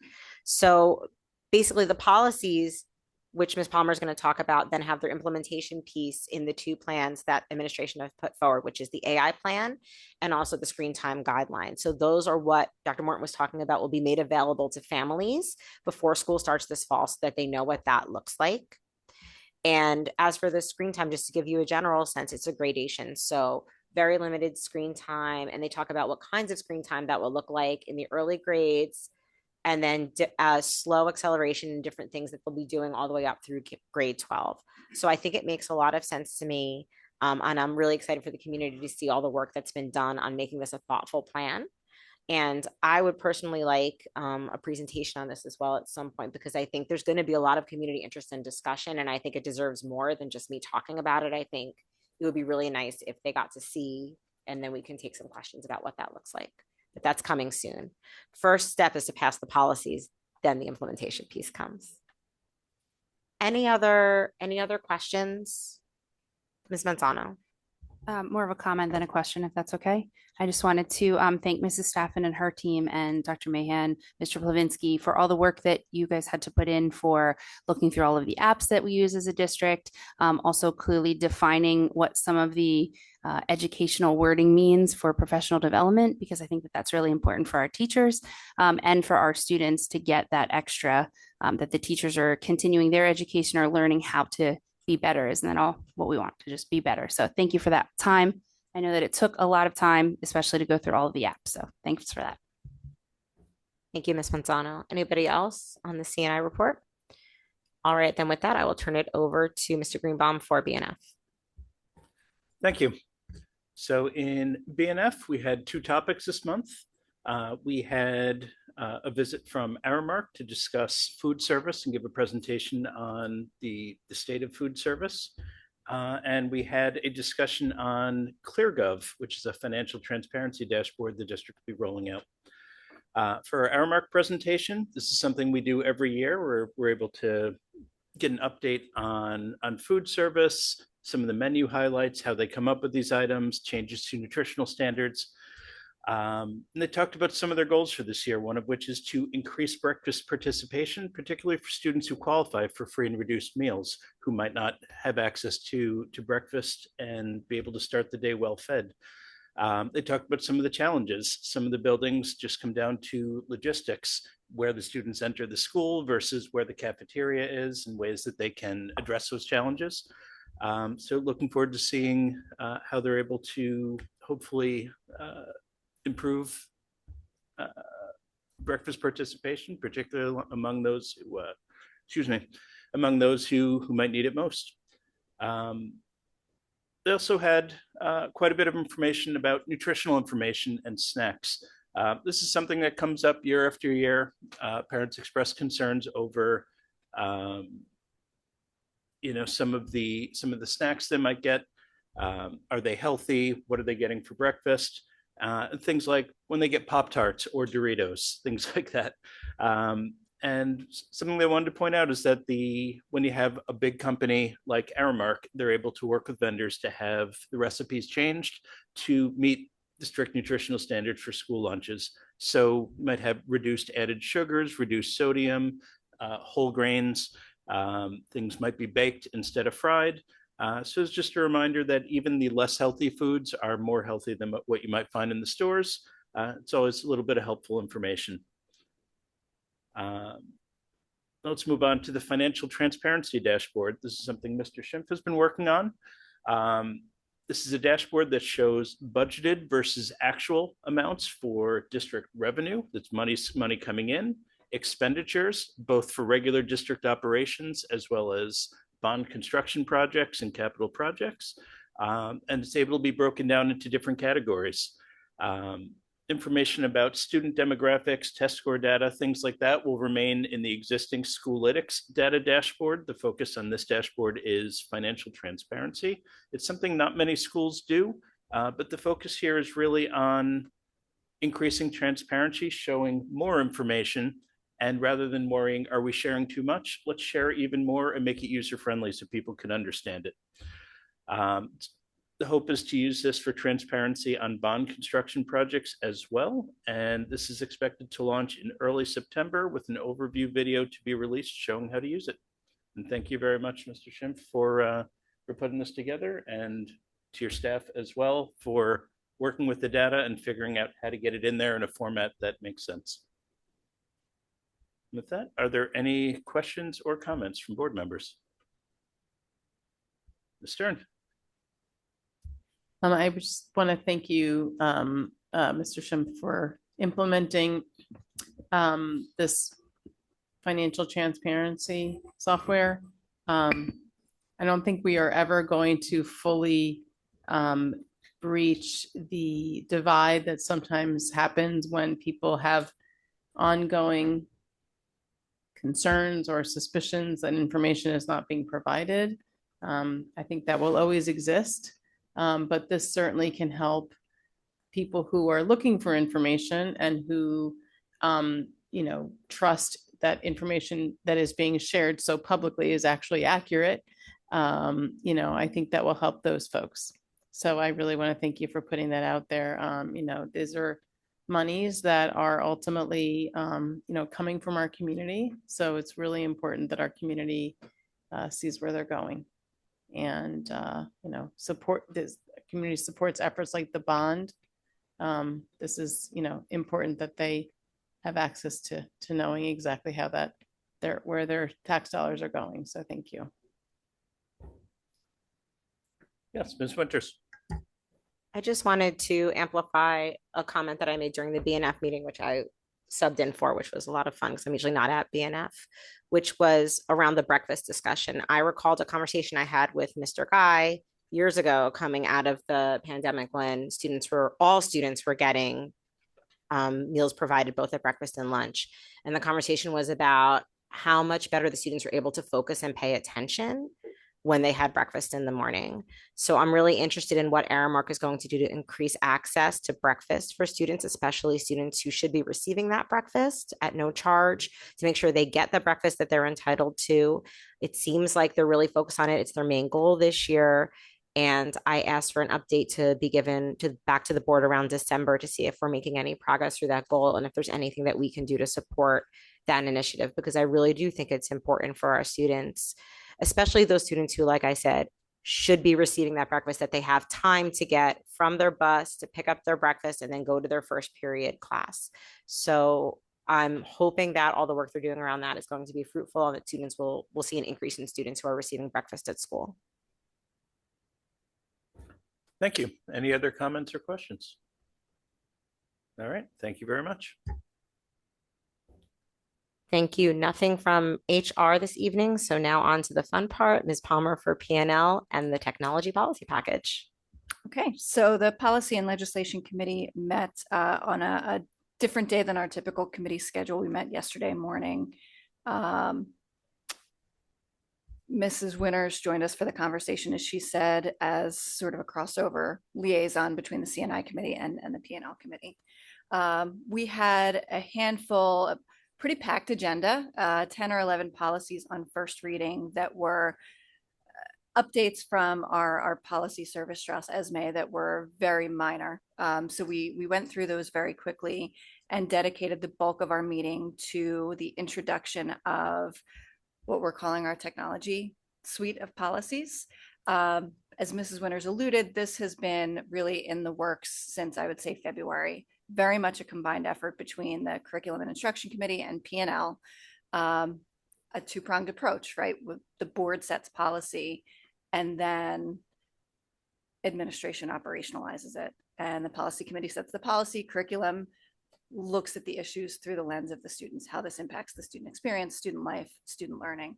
So basically the policies, which Ms. Palmer is going to talk about, then have their implementation piece in the two plans that administration have put forward, which is the AI plan and also the screen time guidelines. So those are what Dr. Morton was talking about will be made available to families before school starts this fall so that they know what that looks like. And as for the screen time, just to give you a general sense, it's a gradation. So very limited screen time. And they talk about what kinds of screen time that will look like in the early grades, and then slow acceleration and different things that they'll be doing all the way up through grade 12. So I think it makes a lot of sense to me. And I'm really excited for the community to see all the work that's been done on making this a thoughtful plan. And I would personally like a presentation on this as well at some point, because I think there's going to be a lot of community interest and discussion. And I think it deserves more than just me talking about it. I think it would be really nice if they got to see, and then we can take some questions about what that looks like. But that's coming soon. First step is to pass the policies, then the implementation piece comes. Any other questions? Ms. Manzano. More of a comment than a question, if that's okay. I just wanted to thank Mrs. Staffen and her team and Dr. Mahan, Mr. Plavinsky for all the work that you guys had to put in for looking through all of the apps that we use as a district. Also clearly defining what some of the educational wording means for professional development, because I think that that's really important for our teachers and for our students to get that extra, that the teachers are continuing their education or learning how to be better. Isn't that all what we want, to just be better? So thank you for that time. I know that it took a lot of time, especially to go through all of the apps. So thanks for that. Thank you, Ms. Manzano. Anybody else on the CNI report? All right, then with that, I will turn it over to Mr. Greenbaum for BNF. Thank you. So in BNF, we had two topics this month. We had a visit from Aramark to discuss food service and give a presentation on the state of food service. And we had a discussion on ClearGov, which is a financial transparency dashboard the district will be rolling out. For our Aramark presentation, this is something we do every year where we're able to get an update on food service, some of the menu highlights, how they come up with these items, changes to nutritional standards. And they talked about some of their goals for this year, one of which is to increase breakfast participation, particularly for students who qualify for free and reduced meals, who might not have access to breakfast and be able to start the day well fed. They talked about some of the challenges. Some of the buildings just come down to logistics, where the students enter the school versus where the cafeteria is, and ways that they can address those challenges. So looking forward to seeing how they're able to hopefully improve breakfast participation, particularly among those who, among those who might need it most. They also had quite a bit of information about nutritional information and snacks. This is something that comes up year after year. Parents express concerns over, some of the snacks they might get. Are they healthy? What are they getting for breakfast? Things like when they get Pop-Tarts or Doritos, things like that. And something they wanted to point out is that when you have a big company like Aramark, they're able to work with vendors to have the recipes changed to meet the strict nutritional standards for school lunches. So you might have reduced added sugars, reduced sodium, whole grains. Things might be baked instead of fried. So it's just a reminder that even the less healthy foods are more healthy than what you might find in the stores. It's always a little bit of helpful information. Let's move on to the financial transparency dashboard. This is something Mr. Schimpf has been working on. This is a dashboard that shows budgeted versus actual amounts for district revenue. That's money coming in, expenditures, both for regular district operations as well as bond construction projects and capital projects. And it's able to be broken down into different categories. Information about student demographics, test score data, things like that will remain in the existing Schoolytics data dashboard. The focus on this dashboard is financial transparency. It's something not many schools do, but the focus here is really on increasing transparency, showing more information, and rather than worrying, are we sharing too much? Let's share even more and make it user-friendly so people can understand it. The hope is to use this for transparency on bond construction projects as well. And this is expected to launch in early September with an overview video to be released showing how to use it. And thank you very much, Mr. Schimpf, for putting this together, and to your staff as well for working with the data and figuring out how to get it in there in a format that makes sense. With that, are there any questions or comments from board members? Ms. Stern. I just want to thank you, Mr. Schimpf, for implementing this financial transparency software. I don't think we are ever going to fully breach the divide that sometimes happens when people have ongoing concerns or suspicions that information is not being provided. I think that will always exist. But this certainly can help people who are looking for information and who, trust that information that is being shared so publicly is actually accurate. I think that will help those folks. So I really want to thank you for putting that out there. These are monies that are ultimately, coming from our community. So it's really important that our community sees where they're going. And support this community supports efforts like the bond. This is important that they have access to knowing exactly how where their tax dollars are going. So thank you. Yes, Ms. Winters. I just wanted to amplify a comment that I made during the BNF meeting, which I subbed in for, which was a lot of fun because I'm usually not at BNF, which was around the breakfast discussion. I recalled a conversation I had with Mr. Guy years ago coming out of the pandemic when all students were getting meals provided both at breakfast and lunch. And the conversation was about how much better the students were able to focus and pay attention when they had breakfast in the morning. So I'm really interested in what Aramark is going to do to increase access to breakfast for students, especially students who should be receiving that breakfast at no charge, to make sure they get the breakfast that they're entitled to. It seems like they're really focused on it. It's their main goal this year. And I asked for an update to be given to back to the board around December to see if we're making any progress through that goal and if there's anything that we can do to support that initiative, because I really do think it's important for our students, especially those students who, like I said, should be receiving that breakfast, that they have time to get from their bus to pick up their breakfast and then go to their first period class. So I'm hoping that all the work they're doing around that is going to be fruitful and that students will see an increase in students who are receiving breakfast at school. Thank you. Any other comments or questions? All right, thank you very much. Thank you. Nothing from HR this evening. So now on to the fun part, Ms. Palmer for P&L and the technology policy package. Okay, so the Policy and Legislation Committee met on a different day than our typical committee schedule. We met yesterday morning. Mrs. Winters joined us for the conversation, as she said, as sort of a crossover liaison between the CNI committee and the P&L committee. We had a handful of pretty packed agenda, 10 or 11 policies on first reading that were updates from our policy service, Strauss Esme, that were very minor. So we went through those very quickly and dedicated the bulk of our meeting to the introduction of what we're calling our technology suite of policies. As Mrs. Winters alluded, this has been really in the works since, I would say, February. Very much a combined effort between the Curriculum and Instruction Committee and P&L, a two-pronged approach, right? With the board sets policy and then administration operationalizes it. And the policy committee sets the policy. Curriculum looks at the issues through the lens of the students, how this impacts the student experience, student life, student learning.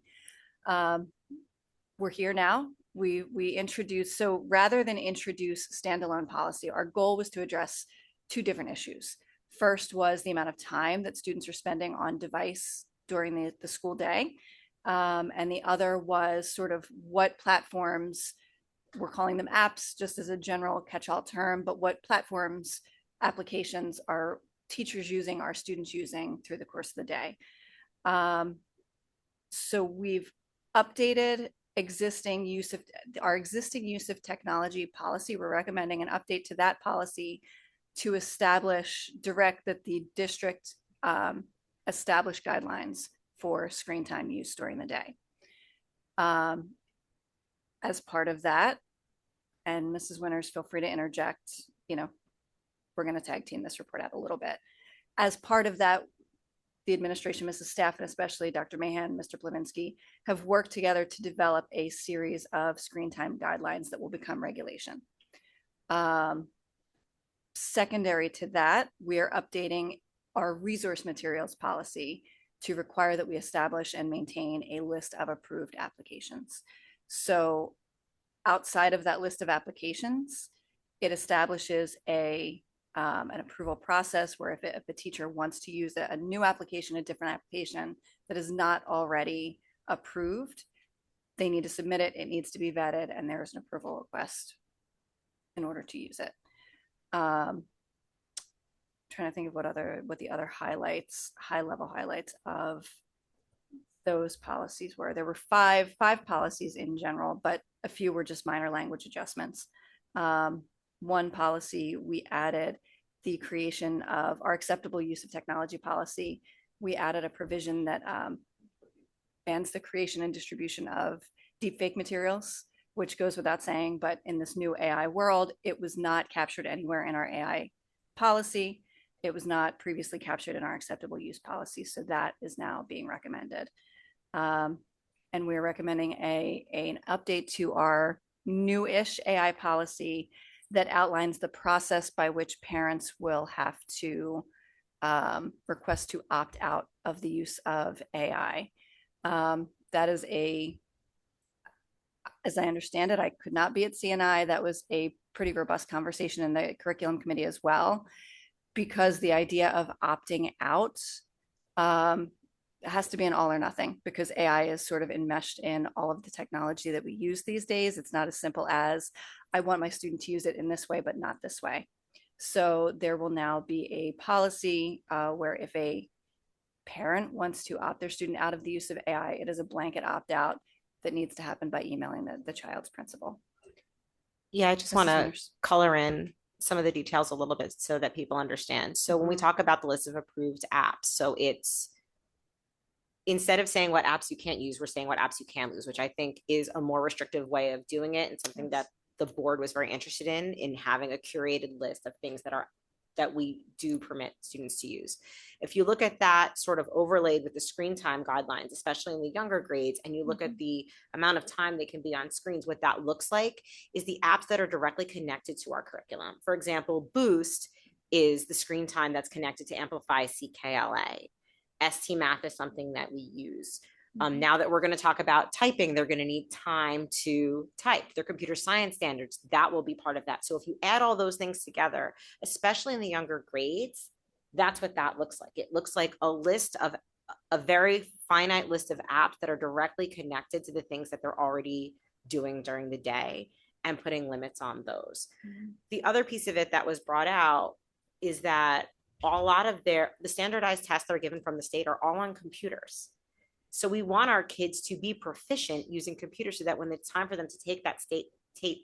We're here now. We introduced, so rather than introduce standalone policy, our goal was to address two different issues. First was the amount of time that students are spending on device during the school day. And the other was sort of what platforms, we're calling them apps just as a general catch-all term, but what platforms, applications are teachers using, our students using through the course of the day. So we've updated our existing use of technology policy. We're recommending an update to that policy to direct that the district establish guidelines for screen time use during the day. As part of that, and Mrs. Winters, feel free to interject, we're going to tag team this report out a little bit. As part of that, the administration, Mrs. Staff, and especially Dr. Mahan, Mr. Plavinsky, have worked together to develop a series of screen time guidelines that will become regulation. Secondary to that, we are updating our resource materials policy to require that we establish and maintain a list of approved applications. So outside of that list of applications, it establishes an approval process where if a teacher wants to use a new application, a different application that is not already approved, they need to submit it. It needs to be vetted, and there is an approval request in order to use it. Trying to think of what the other high-level highlights of those policies were. There were five policies in general, but a few were just minor language adjustments. One policy, we added the creation of our acceptable use of technology policy. We added a provision that bans the creation and distribution of deepfake materials, which goes without saying, but in this new AI world, it was not captured anywhere in our AI policy. It was not previously captured in our acceptable use policy. So that is now being recommended. And we're recommending an update to our new-ish AI policy that outlines the process by which parents will have to request to opt out of the use of AI. That is as I understand it, I could not be at CNI. That was a pretty robust conversation in the curriculum committee as well. because the idea of opting out has to be an all or nothing, because AI is sort of enmeshed in all of the technology that we use these days. It's not as simple as I want my student to use it in this way, but not this way. So there will now be a policy where if a parent wants to opt their student out of the use of AI, it is a blanket opt out that needs to happen by emailing the child's principal. Yeah, I just Mrs. want to Winters. color in some of the details a little bit so that people understand. So when we talk about the list of approved apps, so it's instead of saying what apps you can't use, we're saying what apps you can use, which I think is a more restrictive way of doing it and something that the board was very interested in having a curated list of things that we do permit students to use. If you look at that sort of overlaid with the screen time guidelines, especially in the younger grades, and you look at the amount of time they can be on screens, what that looks like is the apps that are directly connected to our curriculum. For example, Boost is the screen time that's connected to Amplify CKLA. ST Math is something that we use. Now that we're going to talk about typing, they're going to need time to type. Their computer science standards, that will be part of that. So if you add all those things together, especially in the younger grades, that's what that looks like. It looks like a list of a very finite list of apps that are directly connected to the things that they're already doing during the day and putting limits on those. The other piece of it that was brought out is that a lot of the standardized tests that are given from the state are all on computers. So we want our kids to be proficient using computers so that when it's time for them to take that state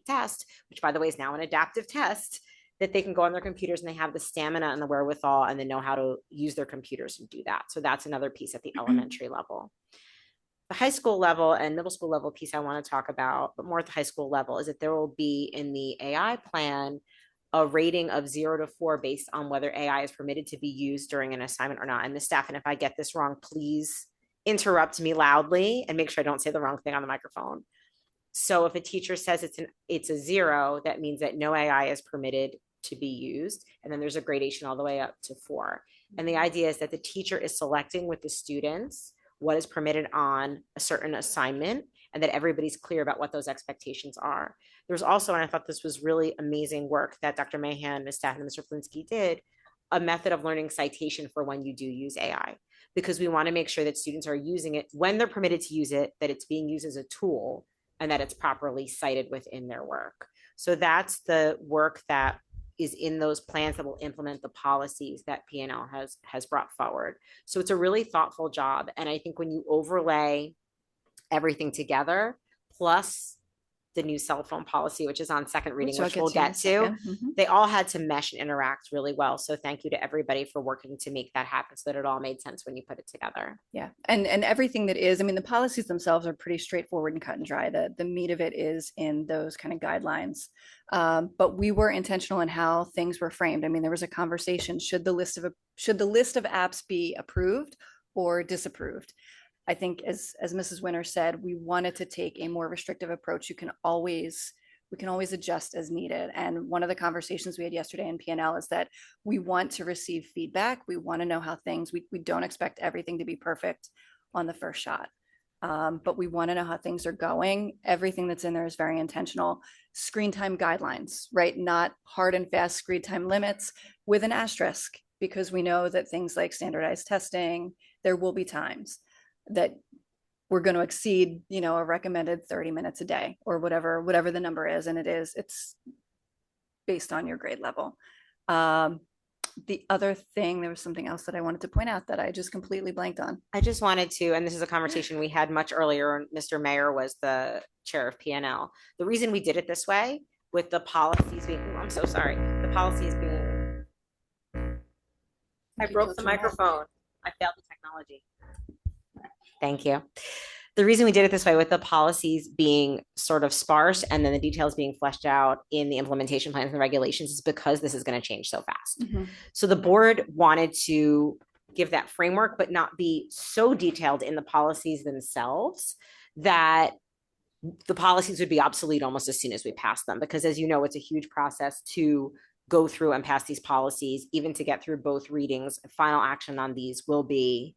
test, which by the way is now an adaptive test, that they can go on their computers and they have the stamina and the wherewithal and they know how to use their computers and do that. So that's another piece at the elementary level. The high school level and middle school level piece I want to talk about, but more at the high school level, is that there will be in the AI plan a rating of 0 to 4 based on whether AI is permitted to be used during an assignment or not. And the staff, and if I get this wrong, please interrupt me loudly and make sure I don't say the wrong thing on the microphone. So if a teacher says it's a 0, that means that no AI is permitted to be used. And then there's a gradation all the way up to 4. And the idea is that the teacher is selecting with the students what is permitted on a certain assignment and that everybody's clear about what those expectations are. There's also, and I thought this was really amazing work that Dr. Mahan, Ms. Staff, and Mr. Flinsky did, a method of learning citation for when you do use AI, because we want to make sure that students are using it when they're permitted to use it, that it's being used as a tool and that it's properly cited within their work. So that's the work that is in those plans that will implement the policies that P&L has brought forward. So it's a really thoughtful job. And I think when you overlay everything together, plus the new cell phone policy, which is on second reading, which we'll get to, they all had to mesh and interact really well. So thank you to everybody for working to make that happen so that it all made sense when you put it together. Yeah, and everything that is, I mean, the policies themselves are pretty straightforward and cut and dry. The meat of it is in those kind of guidelines. But we were intentional in how things were framed. I mean, there was a conversation, should the list of apps be approved or disapproved? I think as Mrs. Winter said, we wanted to take a more restrictive approach. We can always adjust as needed. And one of the conversations we had yesterday in P&L is that we want to receive feedback. We want to know how we don't expect everything to be perfect on the first shot. But we want to know how things are going. Everything that's in there is very intentional. Screen time guidelines, right? Not hard and fast screen time limits with an asterisk, because we know that things like standardized testing, there will be times that we're going to exceed, a recommended 30 minutes a day or whatever the number is. And it's based on your grade level. The other thing, there was something else that I wanted to point out that I just completely blanked on. I just wanted to, and this is a conversation we had much earlier, Mr. Mayor was the chair of P&L. The reason we did it this way with the policies being, I'm so sorry, the policies being, I broke the microphone. I failed the technology. Thank you. The reason we did it this way with the policies being sort of sparse and then the details being fleshed out in the implementation plans and regulations is because this is going to change so fast. So the board wanted to give that framework, but not be so detailed in the policies themselves that the policies would be obsolete almost as soon as we pass them. Because as you know, it's a huge process to go through and pass these policies, even to get through both readings. Final action on these will be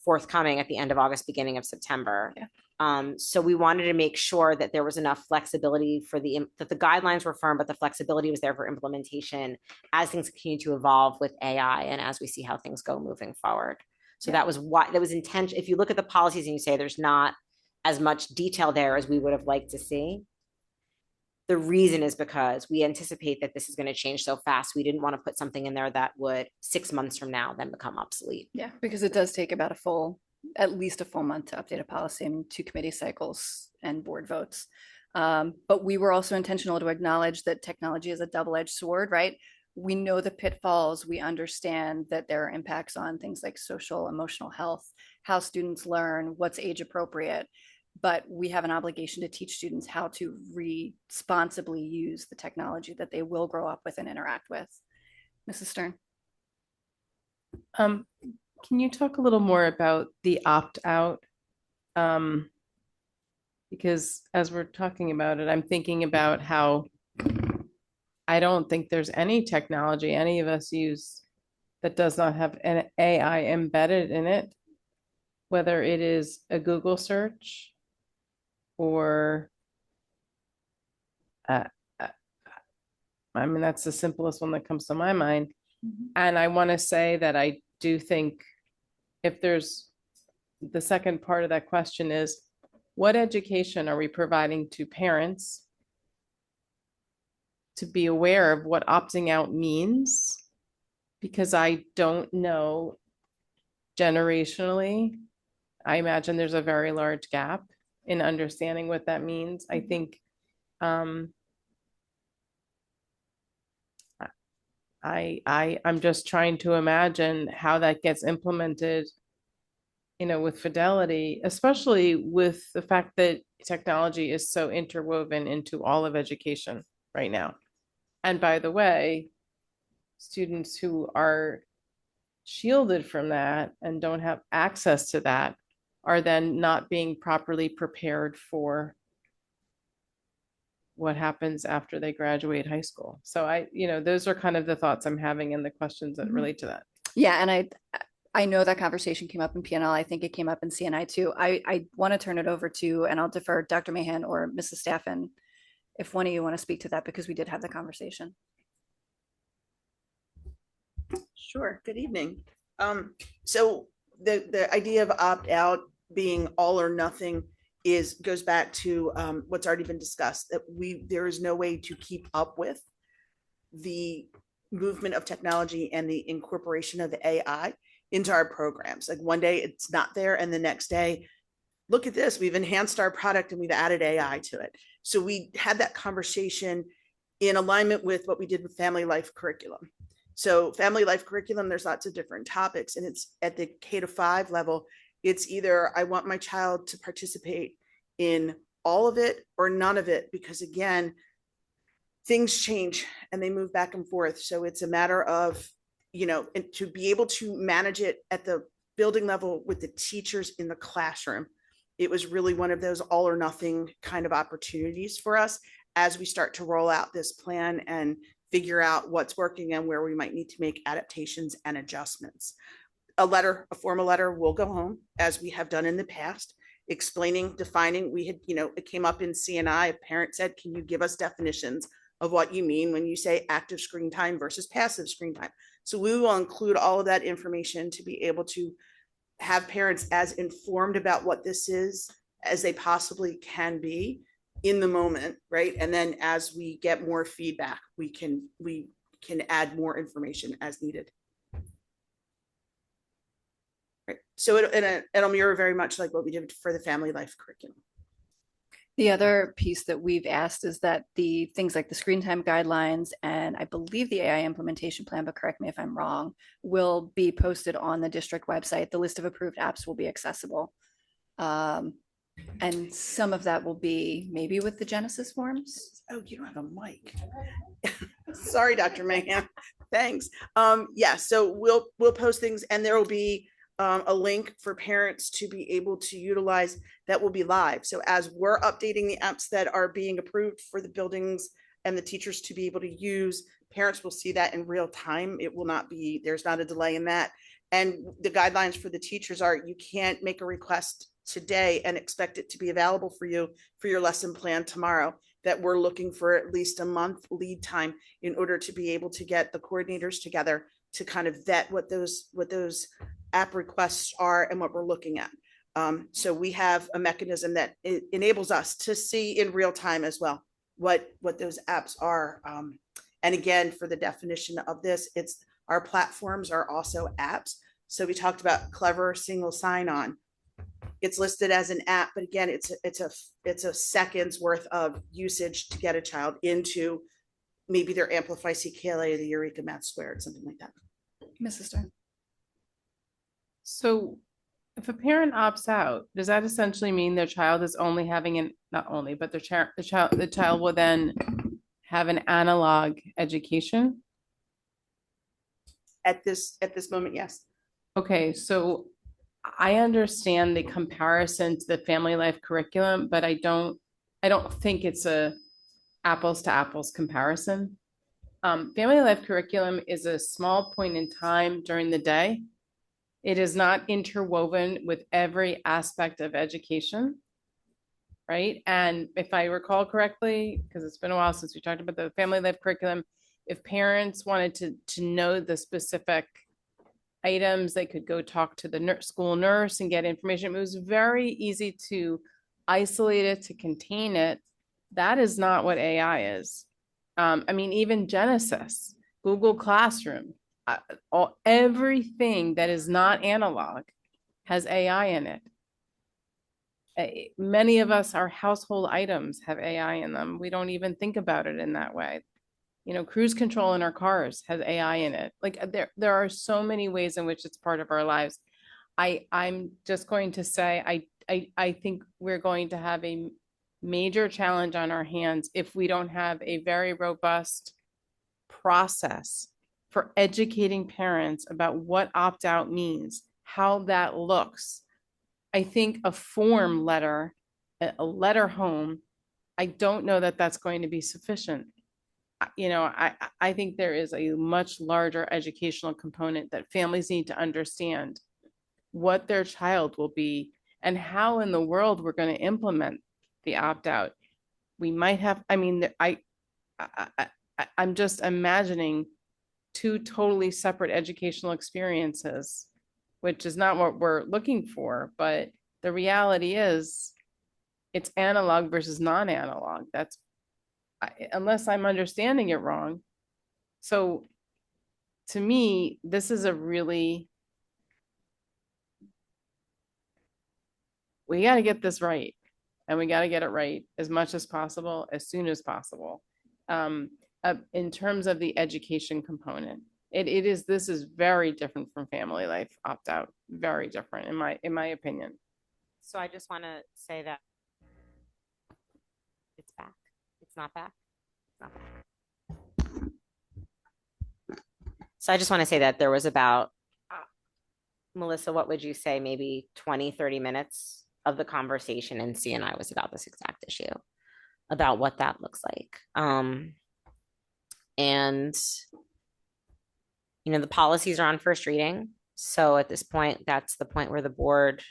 forthcoming at the end of August, beginning of September. So we wanted to make sure that there was enough flexibility for that the guidelines were firm, but the flexibility was there for implementation as things continue to evolve with AI and as we see how things go moving forward. So that was why that was intention. If you look at the policies and you say there's not as much detail there as we would have liked to see, the reason is because we anticipate that this is going to change so fast. We didn't want to put something in there that would 6 months from now then become obsolete. Yeah, because it does take about at least a full month to update a policy and 2 committee cycles and board votes. But we were also intentional to acknowledge that technology is a double-edged sword, right? We know the pitfalls. We understand that there are impacts on things like social, emotional health, how students learn, what's age appropriate. But we have an obligation to teach students how to responsibly use the technology that they will grow up with and interact with. Mrs. Stern. Can you talk a little more about the opt-out? Because as we're talking about it, I'm thinking about how I don't think there's any technology any of us use that does not have an AI embedded in it, whether it is a Google search or I mean, that's the simplest one that comes to my mind. And I want to say that I do think if there's the second part of that question is, what education are we providing to parents to be aware of what opting out means? Because I don't know generationally. I imagine there's a very large gap in understanding what that means. I think I'm just trying to imagine how that gets implemented, with fidelity, especially with the fact that technology is so interwoven into all of education right now. And by the way, students who are shielded from that and don't have access to that are then not being properly prepared for what happens after they graduate high school. So those are kind of the thoughts I'm having and the questions that relate to that. Yeah, and I know that conversation came up in PNL. I think it came up in CNI too. I want to turn it over to, and I'll defer Dr. Mahan or Mrs. Staffen if one of you want to speak to that, because we did have the conversation. Sure. Good evening. So the idea of opt-out being all or nothing goes back to what's already been discussed, that there is no way to keep up with the movement of technology and the incorporation of the AI into our programs. Like one day it's not there, and the next day, look at this, we've enhanced our product and we've added AI to it. So we had that conversation in alignment with what we did with family life curriculum. So family life curriculum, there's lots of different topics, and it's at the K-5 level. It's either I want my child to participate in all of it or none of it, because again, things change and they move back and forth. So it's a matter of, to be able to manage it at the building level with the teachers in the classroom. It was really one of those all or nothing kind of opportunities for us as we start to roll out this plan and figure out what's working and where we might need to make adaptations and adjustments. A formal letter will go home, as we have done in the past, explaining, defining. We had, it came up in CNI, a parent said, can you give us definitions of what you mean when you say active screen time versus passive screen time? So we will include all of that information to be able to have parents as informed about what this is as they possibly can be in the moment, right? And then as we get more feedback, we can add more information as needed. Right. So it'll mirror very much like what we did for the family life curriculum. The other piece that we've asked is that the things like the screen time guidelines and I believe the AI implementation plan, but correct me if I'm wrong, will be posted on the district website. The list of approved apps will be accessible. And some of that will be maybe with the Genesis forms. Oh, you don't have a mic. Sorry, Dr. Mahan. Thanks. Yeah, so we'll post things, and there will be a link for parents to be able to utilize that will be live. So as we're updating the apps that are being approved for the buildings and the teachers to be able to use, parents will see that in real time. It will not be, there's not a delay in that. And the guidelines for the teachers are, you can't make a request today and expect it to be available for you for your lesson plan tomorrow, that we're looking for at least a month lead time in order to be able to get the coordinators together to kind of vet what those app requests are and what we're looking at. So we have a mechanism that it enables us to see in real time as well what those apps are. And again, for the definition of this, it's our platforms are also apps. So we talked about Clever single sign-on. It's listed as an app, but again, it's a seconds worth of usage to get a child into maybe their Amplify CKLA or the Eureka Math Squared, something like that. Mrs. Stern. So if a parent opts out, does that essentially mean their child is only having not only, but the child will then have an analog education? At this moment, yes. Okay, so I understand the comparison to the family life curriculum, but I don't think it's a apples to apples comparison. Family life curriculum is a small point in time during the day. It is not interwoven with every aspect of education, right? And if I recall correctly, because it's been a while since we talked about the family life curriculum, if parents wanted to know the specific items, they could go talk to the school nurse and get information. It was very easy to isolate it, to contain it. That is not what AI is. I mean, even Genesis, Google Classroom, everything that is not analog has AI in it. Many of us, our household items have AI in them. We don't even think about it in that way. You know, cruise control in our cars has AI in it. Like there are so many ways in which it's part of our lives. I'm just going to say, I think we're going to have a major challenge on our hands if we don't have a very robust process for educating parents about what opt-out means, how that looks. I think a form letter, a letter home, I don't know that that's going to be sufficient. You know, I think there is a much larger educational component that families need to understand what their child will be and how in the world we're going to implement the opt-out. We might have, I mean, I'm just imagining two totally separate educational experiences, which is not what we're looking for, but the reality is it's analog versus non-analog. That's, unless I'm understanding it wrong. So to me, this is a really, we got to get this right. And we got to get it right as much as possible, as soon as possible. In terms of the education component, this is very different from family life opt-out, very different in my opinion. So I just want to say that it's back. It's not back. It's not back. So I just want to say that there was about, Melissa, what would you say, maybe 20, 30 minutes of the conversation in CNI was about this exact issue, about what that looks like. And, you know, the policies are on first reading. So at this point, that's the point where the board,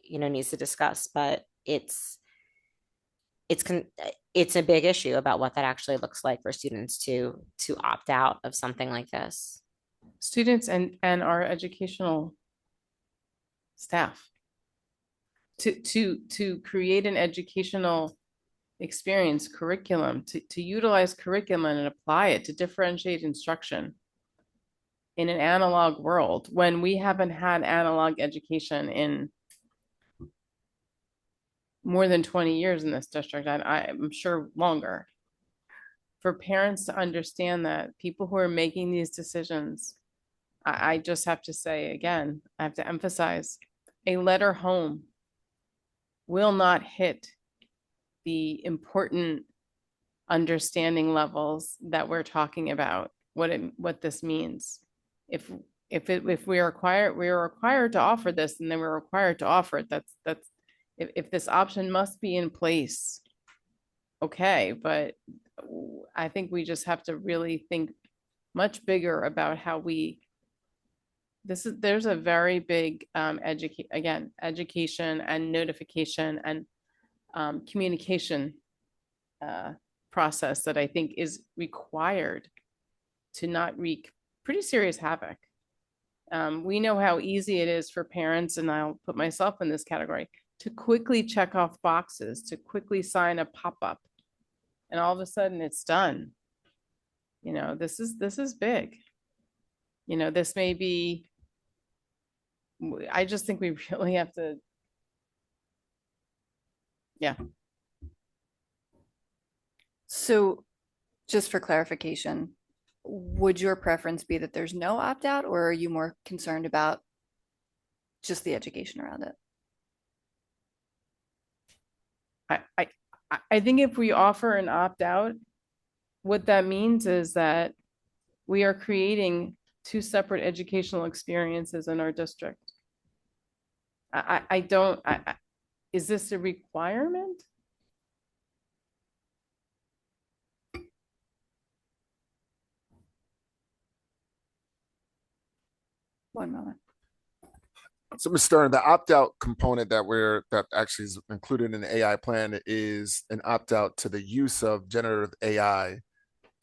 you know, needs to discuss, but it's a big issue about what that actually looks like for students to opt out of something like this. Students and our educational staff. To create an educational experience, curriculum, to utilize curriculum and apply it to differentiate instruction in an analog world when we haven't had analog education in more than 20 years in this district. I'm sure longer. For parents to understand that people who are making these decisions, I just have to say again, I have to emphasize, a letter home will not hit the important understanding levels that we're talking about, what this means. If we are required to offer this, and then we're required to offer it, that's if this option must be in place, okay, but I think we just have to really think much bigger about how we there's a very big education and notification and communication process that I think is required to not wreak pretty serious havoc. We know how easy it is for parents, and I'll put myself in this category, to quickly check off boxes, to quickly sign a pop-up, and all of a sudden it's done. You know, this is big. You know, this may be, I just think we really have to, yeah. So just for clarification, would your preference be that there's no opt-out, or are you more concerned about just the education around it? I think if we offer an opt-out, what that means is that we are creating two separate educational experiences in our district. I don't, is this a requirement? One moment. So, Mr. Stern, the opt-out component that actually is included in the AI plan is an opt-out to the use of generative AI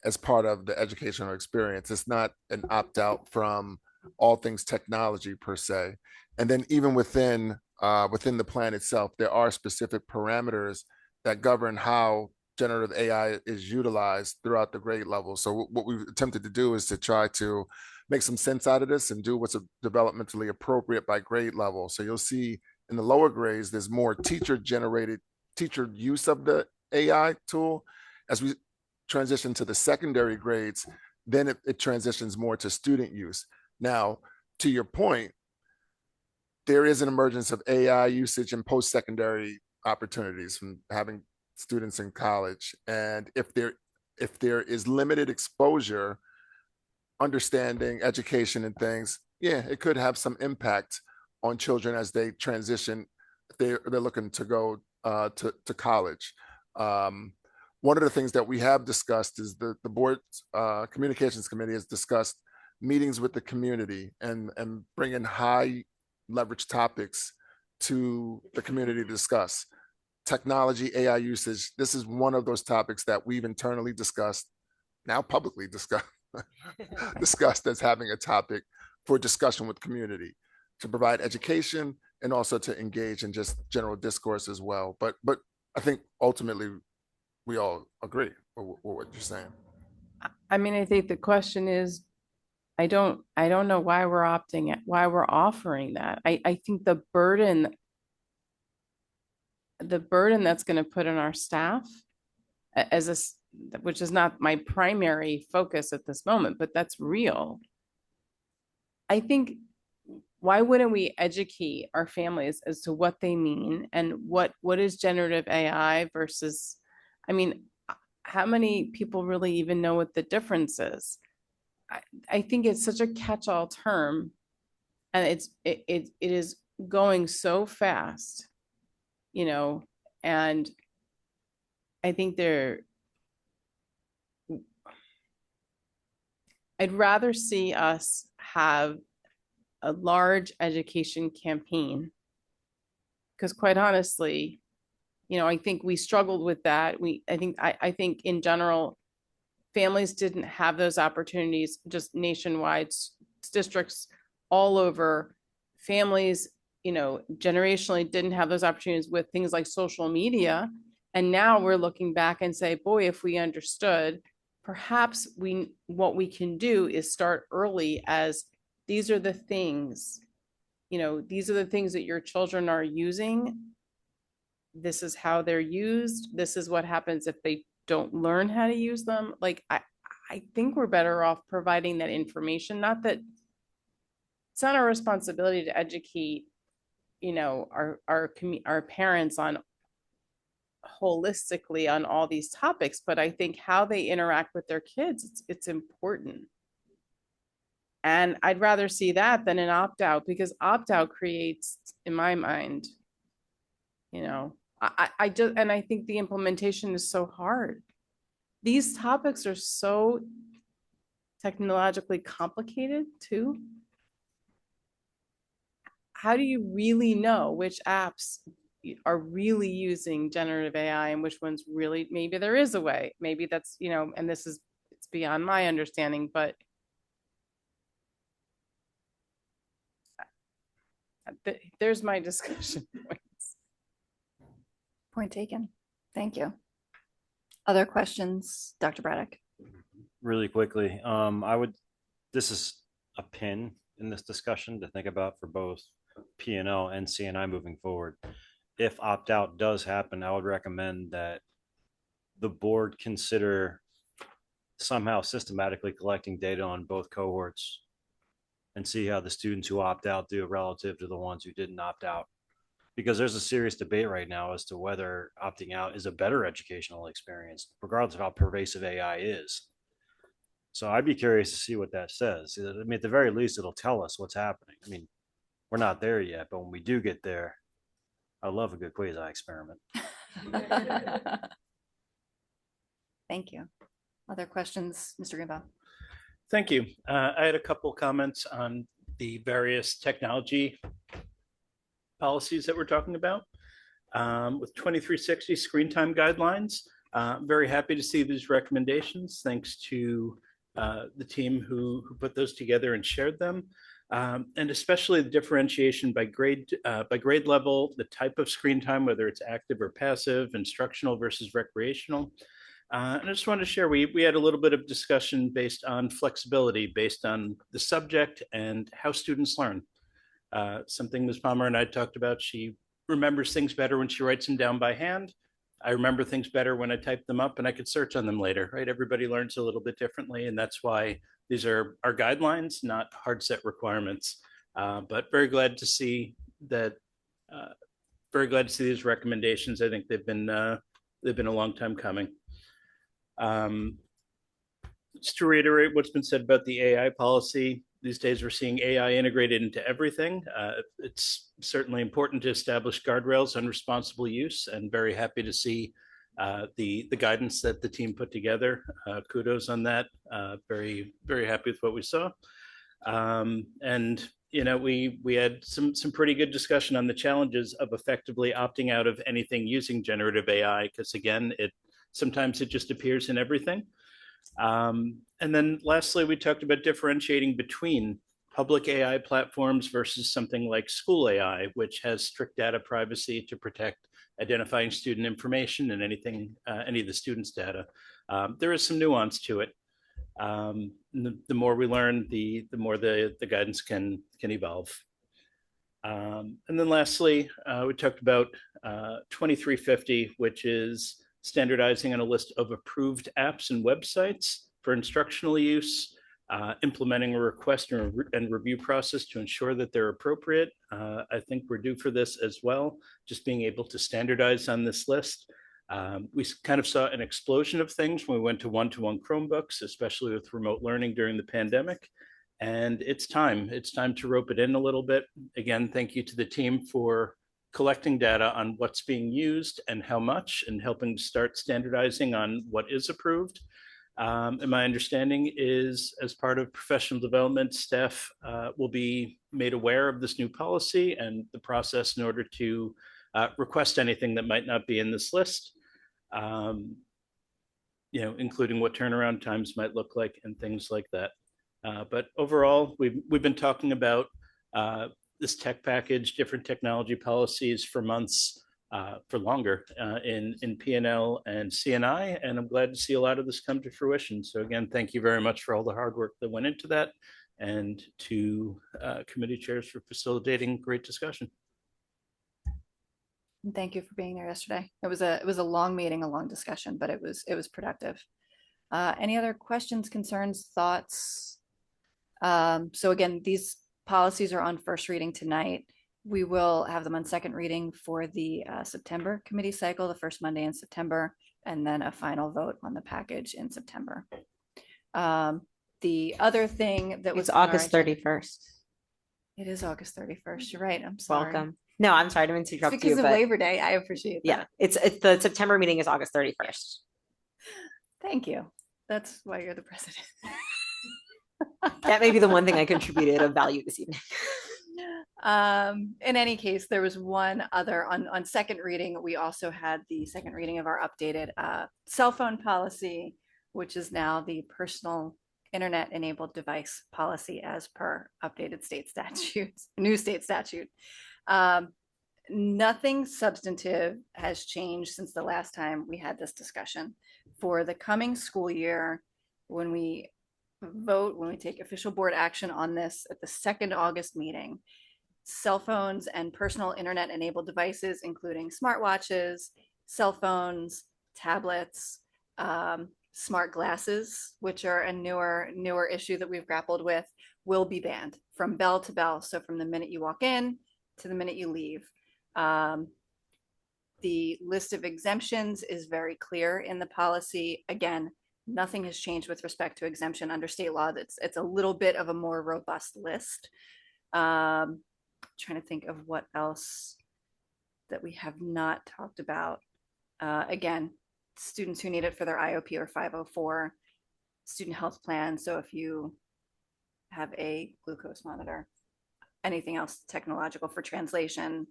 as part of the educational experience. It's not an opt-out from all things technology per se. And then even within the plan itself, there are specific parameters that govern how generative AI is utilized throughout the grade level. So what we've attempted to do is to try to make some sense out of this and do what's developmentally appropriate by grade level. So you'll see in the lower grades, there's more teacher use of the AI tool. As we transition to the secondary grades, then it transitions more to student use. Now, to your point, there is an emergence of AI usage in post-secondary opportunities from having students in college. And if there is limited exposure, understanding, education and things, yeah, it could have some impact on children as they transition. They're looking to go to college. One of the things that we have discussed is the board communications committee has discussed meetings with the community and bringing high leverage topics to the community to discuss. Technology, AI usage, this is one of those topics that we've internally discussed, now publicly discussed as having a topic for discussion with community to provide education and also to engage in just general discourse as well. But I think ultimately we all agree with what you're saying. I mean, I think the question is, I don't know why we're why we're offering that. I think the burden that's going to put on our staff which is not my primary focus at this moment, but that's real. I think, why wouldn't we educate our families as to what they mean and what is generative AI versus, I mean, how many people really even know what the difference is? I think it's such a catch-all term, and it is going so fast, you know, and I think I'd rather see us have a large education campaign, because quite honestly, you know, I think we struggled with that. I think in general, families didn't have those opportunities, just nationwide, districts all over, families, you know, generationally didn't have those opportunities with things like social media. And now we're looking back and say, boy, if we understood, perhaps what we can do is start early, as these are the things, you know, these are the things that your children are using. This is how they're used. This is what happens if they don't learn how to use them. Like, I think we're better off providing that information. Not that it's not our responsibility to educate, you know, our parents on holistically on all these topics, but I think how they interact with their kids, it's important. And I'd rather see that than an opt-out, because opt-out creates, in my mind, you know, I just, and I think the implementation is so hard. These topics are so technologically complicated too. how do you really know which apps are really using generative AI and which ones really, maybe there is a way, maybe that's, and it's beyond my understanding, but there's my discussion points. Point taken. Thank you. Other questions, Dr. Braddock? Really quickly, this is a pin in this discussion to think about for both P&L and CNI moving forward. If opt-out does happen, I would recommend that the board consider somehow systematically collecting data on both cohorts and see how the students who opt out do relative to the ones who didn't opt out. Because there's a serious debate right now as to whether opting out is a better educational experience, regardless of how pervasive AI is. So I'd be curious to see what that says. I mean, at the very least, it'll tell us what's happening. I mean, we're not there yet, but when we do get there, I love a good quasi experiment. Thank you. Other questions, Mr. Greenbaum? Thank you. I had a couple comments on the various technology policies that we're talking about. With 2360 screen time guidelines, very happy to see these recommendations. Thanks to the team who put those together and shared them. And especially the differentiation by grade level, the type of screen time, whether it's active or passive, instructional versus recreational. And I just wanted to share, we had a little bit of discussion based on flexibility, based on the subject and how students learn. Something Ms. Palmer and I talked about, she remembers things better when she writes them down by hand. I remember things better when I type them up and I could search on them later, right? Everybody learns a little bit differently, and that's why these are our guidelines, not hard set requirements. But very glad to see that. Very glad to see these recommendations. I think they've been a long time coming. Just to reiterate what's been said about the AI policy, these days we're seeing AI integrated into everything. It's certainly important to establish guardrails on responsible use, and very happy to see the guidance that the team put together. Kudos on that. Very, very happy with what we saw. And we had some pretty good discussion on the challenges of effectively opting out of anything using generative AI, because again, sometimes it just appears in everything. And then lastly, we talked about differentiating between public AI platforms versus something like school AI, which has strict data privacy to protect identifying student information and any of the students' data. There is some nuance to it. The more we learn, the more the guidance can evolve. And then lastly, we talked about 2350, which is standardizing on a list of approved apps and websites for instructional use, implementing a request and review process to ensure that they're appropriate. I think we're due for this as well, just being able to standardize on this list. We kind of saw an explosion of things when we went to one-to-one Chromebooks, especially with remote learning during the pandemic. And it's time to rope it in a little bit. Again, thank you to the team for collecting data on what's being used and how much, and helping to start standardizing on what is approved. And my understanding is, as part of professional development, staff will be made aware of this new policy and the process in order to request anything that might not be in this list, including what turnaround times might look like and things like that. But overall, we've been talking about this tech package, different technology policies for months, for longer in P&L and CNI, and I'm glad to see a lot of this come to fruition. So again, thank you very much for all the hard work that went into that, and to committee chairs for facilitating great discussion. Thank you for being there yesterday. It was a long meeting, a long discussion, but it was productive. Any other questions, concerns, thoughts? So again, these policies are on first reading tonight. We will have them on second reading for the September committee cycle, the first Monday in September, and then a final vote on the package in September. The other thing that was It's August 31st. It is August 31st. You're right. I'm sorry. Welcome. No, I'm sorry. I didn't mean to It's interrupt you. because of But Labor Day. I appreciate that. yeah, it's the September meeting is August 31st. Thank you. That's why you're the president. That may be the one thing I contributed of value this evening. In any case, there was one other on second reading. We also had the second reading of our updated cell phone policy, which is now the personal internet enabled device policy as per updated state statutes, new state statute. Nothing substantive has changed since the last time we had this discussion. For the coming school year, when we vote, when we take official board action on this at the second August meeting, cell phones and personal internet enabled devices, including smartwatches, cell phones, tablets, smart glasses, which are a newer issue that we've grappled with, will be banned from bell to bell. So from the minute you walk in to the minute you leave. The list of exemptions is very clear in the policy. Again, nothing has changed with respect to exemption under state law. It's a little bit of a more robust list. Trying to think of what else that we have not talked about. Again, students who need it for their IOP or 504, student health plan. So if you have a glucose monitor, anything else technological for translation,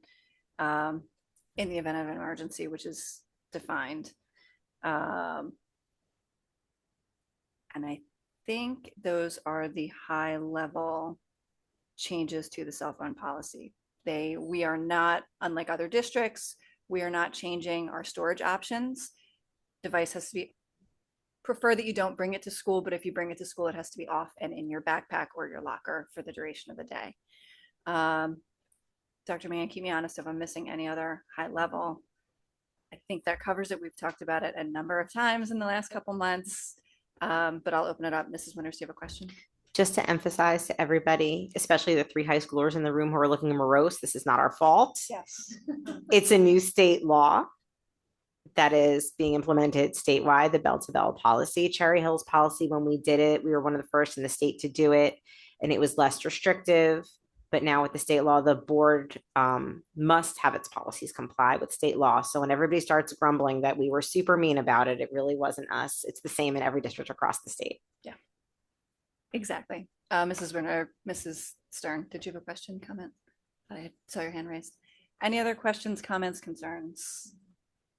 in the event of an emergency, which is defined. And I think those are the high level changes to the cell phone policy. We are not, unlike other districts, we are not changing our storage options. Device has to be, prefer that you don't bring it to school, but if you bring it to school, it has to be off and in your backpack or your locker for the duration of the day. Dr. Mann, keep me honest if I'm missing any other high level. I think that covers it. We've talked about it a number of times in the last couple months, but I'll open it up. Mrs. Winters, do you have a question? Just to emphasize to everybody, especially the 3 high schoolers in the room who are looking morose, this is not our fault. Yes. It's a new state law that is being implemented statewide, the bell-to-bell policy. Cherry Hill's policy, when we did it, we were one of the first in the state to do it, and it was less restrictive. But now with the state law, the board must have its policies comply with state law. So when everybody starts grumbling that we were super mean about it, it really wasn't us. It's the same in every district across the state. Yeah, exactly. Mrs. Werner, Mrs. Stern, did you have a question, comment? I saw your hand raised. Any other questions, comments, concerns,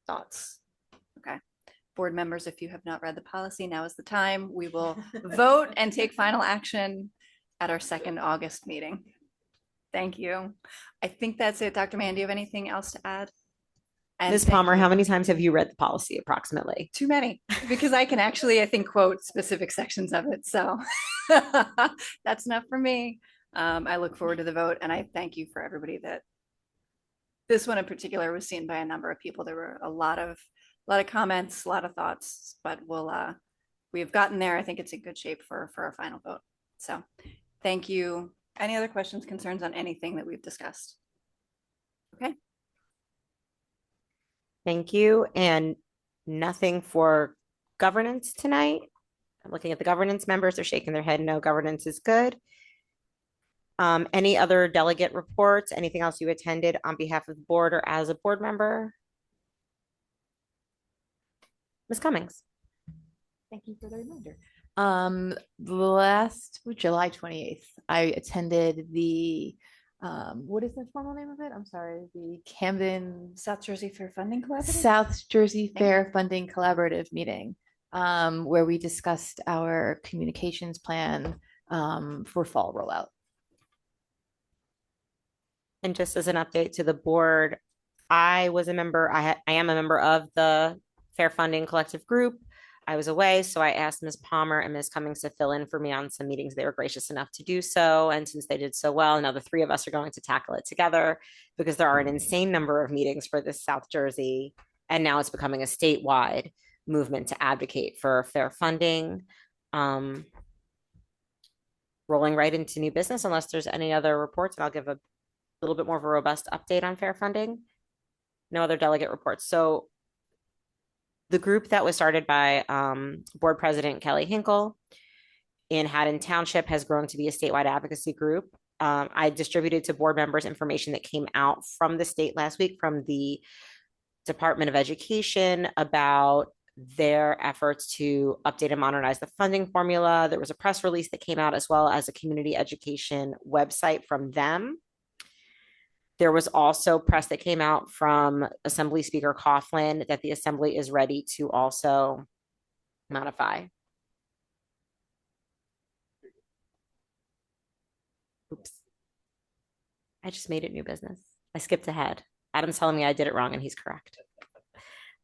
thoughts? Okay. Board members, if you have not read the policy, now is the time. We will vote and take final action at our second August meeting. Thank you. I think that's it. Dr. Mann, do you have anything else to add? Ms. Palmer, how many times have you read the policy approximately? Too many, because I can actually, I think, quote specific sections of it. So that's enough for me. I look forward to the vote, and I thank you for everybody that this one in particular was seen by a number of people. There were a lot of comments, a lot of thoughts, but we've gotten there. I think it's in good shape for our final vote. So thank you. Any other questions, concerns on anything that we've discussed? Okay. Thank you. And nothing for governance tonight. I'm looking at the governance members. They're shaking their head. No, governance is good. Any other delegate reports? Anything else you attended on behalf of the board or as a board member? Ms. Cummings. Thank you for the reminder. Last July 28th, I attended the what is the formal name of it? I'm sorry, the Camden South Jersey Fair Funding Collaborative. South Jersey Fair Funding Collaborative meeting, where we discussed our communications plan for fall rollout. And just as an update to the board, I was a member, I am a member of the Fair Funding Collective Group. I was away, so I asked Ms. Palmer and Ms. Cummings to fill in for me on some meetings. They were gracious enough to do so. And since they did so well, now the 3 of us are going to tackle it together because there are an insane number of meetings for this South Jersey. And now it's becoming a statewide movement to advocate for fair funding. Rolling right into new business, unless there's any other reports, and I'll give a little bit more of a robust update on fair funding. No other delegate reports. So the group that was started by board president Kelly Hinkle in Haddon Township has grown to be a statewide advocacy group. I distributed to board members information that came out from the state last week from the Department of Education about their efforts to update and modernize the funding formula. There was a press release that came out as well as a community education website from them. There was also press that came out from Assembly Speaker Coughlin that the Assembly is ready to also modify. Oops. I just made it new business. I skipped ahead. Adam's telling me I did it wrong and he's correct.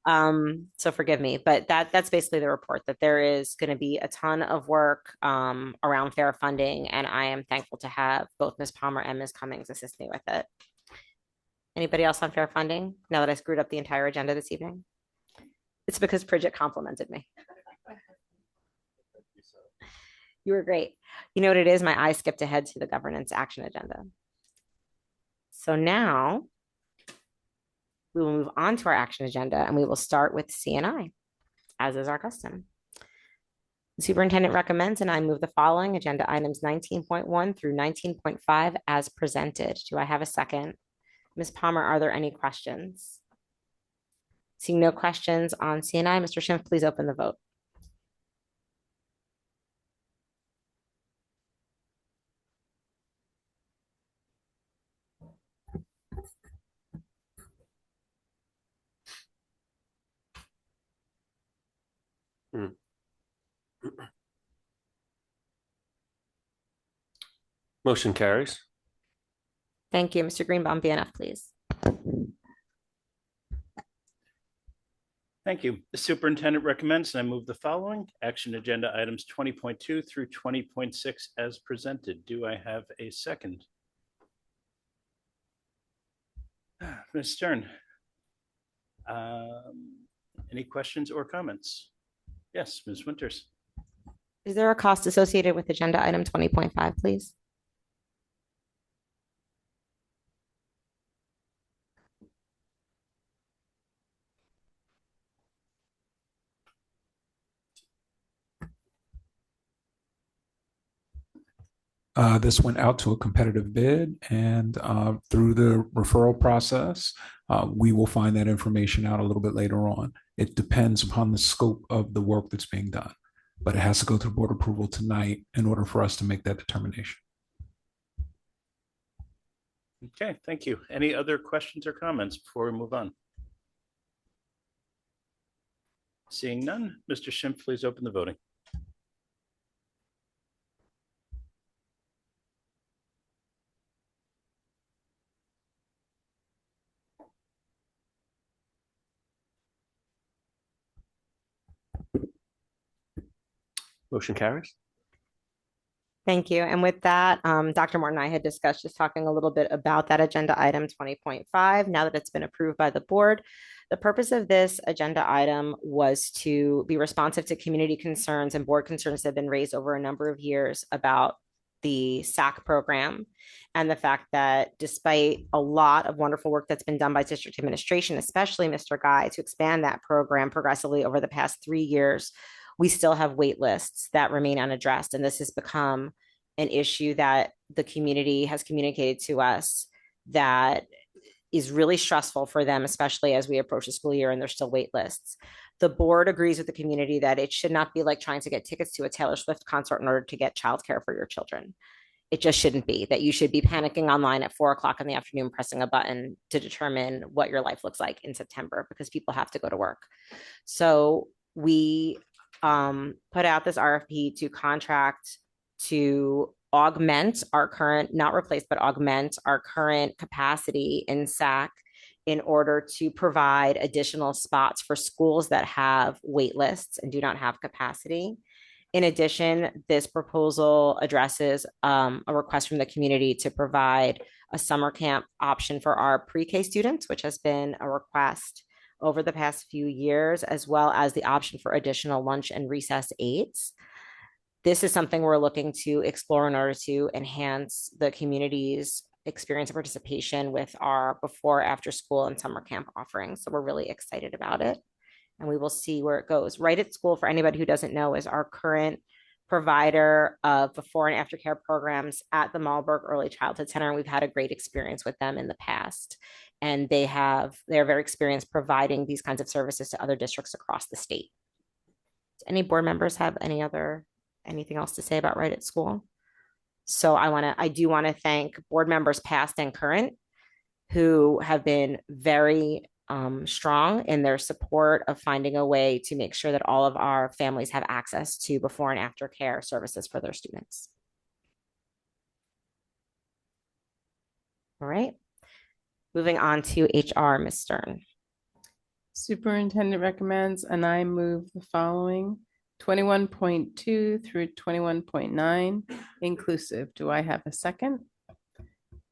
So forgive me, but that's basically the report, that there is going to be a ton of work around fair funding, and I am thankful to have both Ms. Palmer and Ms. Cummings assist me with it. Anybody else on fair funding now that I screwed up the entire agenda this evening? It's because Bridget complimented me. You were great. You know what it is? My eye skipped ahead to the governance action agenda. So now we will move on to our action agenda, and we will start with CNI, as is our custom. The superintendent recommends, and I move the following agenda items 19.1 through 19.5 as presented. Do I have a second? Ms. Palmer, are there any questions? Seeing no questions on CNI, Mr. Schimpf, please open the vote. Motion carries. Thank you. Mr. Greenbaum, BNF, please. Thank you. The superintendent recommends, and I move the following action agenda items 20.2 through 20.6 as presented. Do I have a second? Ms. Stern. Any questions or comments? Yes, Ms. Winters. Is there a cost associated with agenda item 20.5, please? This went out to a competitive bid, and through the referral process, we will find that information out a little bit later on. It depends upon the scope of the work that's being done, but it has to go through board approval tonight in order for us to make that determination. Okay, thank you. Any other questions or comments before we move on? Seeing none, Mr. Schimpf, please open the voting. Motion carries. Thank you. And with that, Dr. Morton and I had discussed just talking a little bit about that agenda item 20.5. Now that it's been approved by the board, the purpose of this agenda item was to be responsive to community concerns and board concerns that have been raised over a number of years about the SAC program, and the fact that despite a lot of wonderful work that's been done by district administration, especially Mr. Guy, to expand that program progressively over the past 3 years, we still have wait lists that remain unaddressed. And this has become an issue that the community has communicated to us that is really stressful for them, especially as we approach the school year and there's still wait lists. The board agrees with the community that it should not be like trying to get tickets to a Taylor Swift concert in order to get childcare for your children. It just shouldn't be that you should be panicking online at 4 o'clock in the afternoon, pressing a button to determine what your life looks like in September, because people have to go to work. So we put out this RFP to contract to augment our current, not replace, but augment our current capacity in SAC in order to provide additional spots for schools that have wait lists and do not have capacity. In addition, this proposal addresses a request from the community to provide a summer camp option for our pre-K students, which has been a request over the past few years, as well as the option for additional lunch and recess aids. This is something we're looking to explore in order to enhance the community's experience and participation with our before, after school, and summer camp offerings. So we're really excited about it, and we will see where it goes. Right at School, for anybody who doesn't know, is our current provider of before and after care programs at the Malberg Early Childhood Center. And we've had a great experience with them in the past. And they're very experienced providing these kinds of services to other districts across the state. Do any board members have anything else to say about Right at School? So I do want to thank board members past and current who have been very strong in their support of finding a way to make sure that all of our families have access to before and after care services for their students. All right. Moving on to HR, Ms. Stern. Superintendent recommends, and I move the following: 21.2 through 21.9 inclusive. Do I have a second?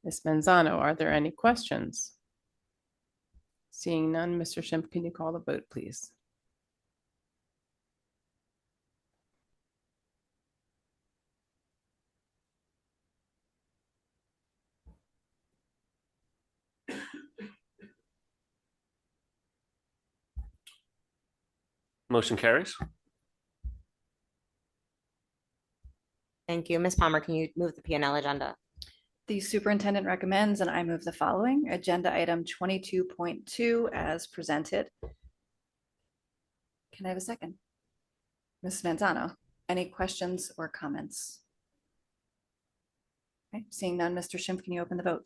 Ms. Manzano, are there any questions? Seeing none, Mr. Schimpf, can you call the vote, please? Motion carries. Thank you. Ms. Palmer, can you move the P&L agenda? The superintendent recommends, and I move the following: agenda item 22.2 as presented. Can I have a second? Ms. Manzano, any questions or comments? Okay, seeing none, Mr. Schimpf, can you open the vote?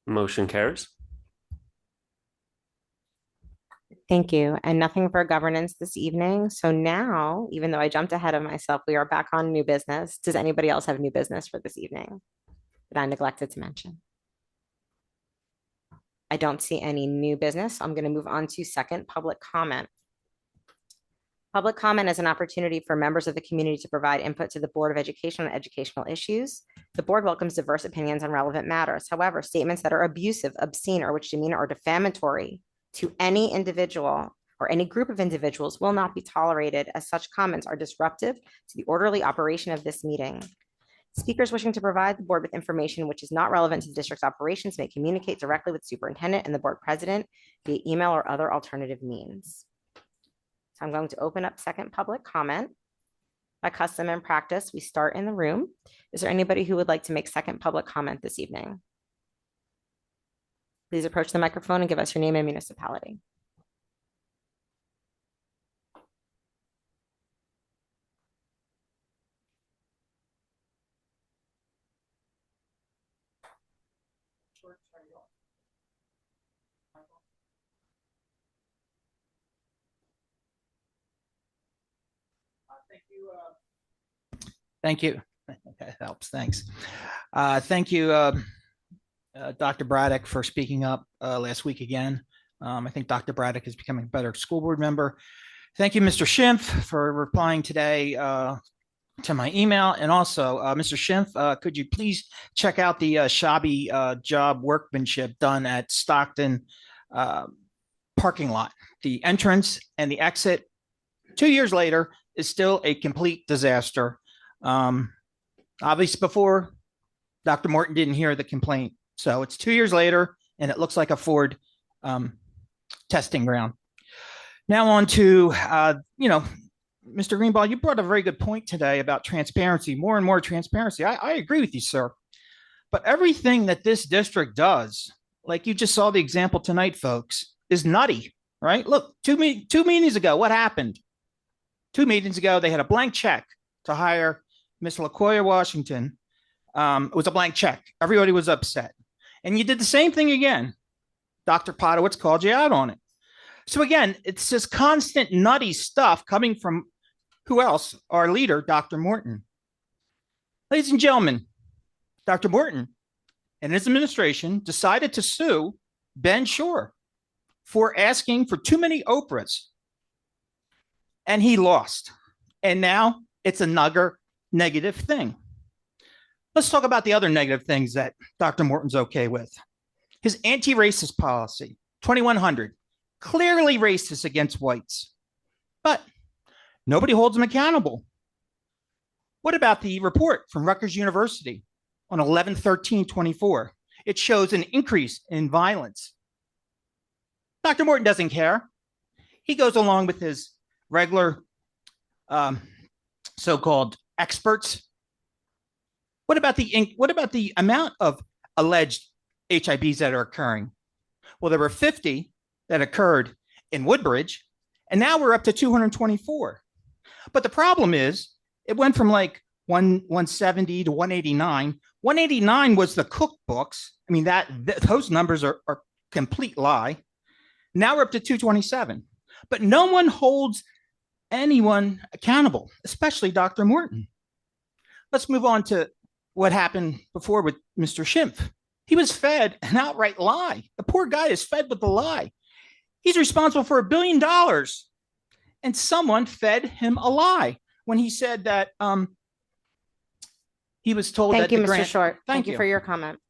Motion carries. Thank you. And nothing for governance this evening. So now, even though I jumped ahead of myself, we are back on new business. Does anybody else have new business for this evening that I neglected to mention? I don't see any new business. I'm going to move on to second public comment. Public comment is an opportunity for members of the community to provide input to the Board of Education on educational issues. The board welcomes diverse opinions on relevant matters. However, statements that are abusive, obscene, or which demean or defamatory to any individual or any group of individuals will not be tolerated, as such comments are disruptive to the orderly operation of this meeting. Speakers wishing to provide the board with information which is not relevant to the district's operations may communicate directly with the superintendent and the board president via email or other alternative means. So I'm going to open up second public comment. By custom and practice, we start in the room. Is there anybody who would like to make second public comment this evening? Please approach the microphone and give us your name and municipality. Thank you. That helps. Thanks. Thank you, Dr. Braddock, for speaking up last week again. I think Dr. Braddock is becoming a better school board member. Thank you, Mr. Schimpf, for replying today to my email. And also, Mr. Schimpf, could you please check out the shabby job workmanship done at Stockton parking lot? The entrance and the exit 2 years later is still a complete disaster. Obviously before, Dr. Morton didn't hear the complaint. So it's 2 years later and it looks like a Ford testing ground. Now on to, Mr. Greenball, you brought a very good point today about transparency, more and more transparency. I agree with you, sir. But everything that this district does, like you just saw the example tonight, folks, is nutty, right? Look, two meetings ago, what happened? 2 meetings ago, they had a blank check to hire Miss LaCoya Washington. It was a blank check. Everybody was upset. And you did the same thing again. Dr. Potowitz called you out on it. So again, it's this constant nutty stuff coming from who else? Our leader, Dr. Morton. Ladies and gentlemen, Dr. Morton and his administration decided to sue Ben Shore for asking for too many Oprahs. And he lost. And now it's another negative thing. Let's talk about the other negative things that Dr. Morton's okay with. His anti-racist policy, 2100, clearly racist against whites, but nobody holds him accountable. What about the report from Rutgers University on 11/13/24? It shows an increase in violence. Dr. Morton doesn't care. He goes along with his regular so-called experts. What about the amount of alleged HIBs that are occurring? Well, there were 50 that occurred in Woodbridge, and now we're up to 224. But the problem is it went from like 170 to 189. 189 was the cookbooks. I mean, those numbers are complete lie. Now we're up to 227. But no one holds anyone accountable, especially Dr. Morton. Let's move on to what happened before with Mr. Schimpf. He was fed an outright lie. The poor guy is fed with a lie. He's responsible for $1 billion. And someone fed him a lie when he said that he was told Thank that you, the Mr. grant. Short. Thank you you for your comment.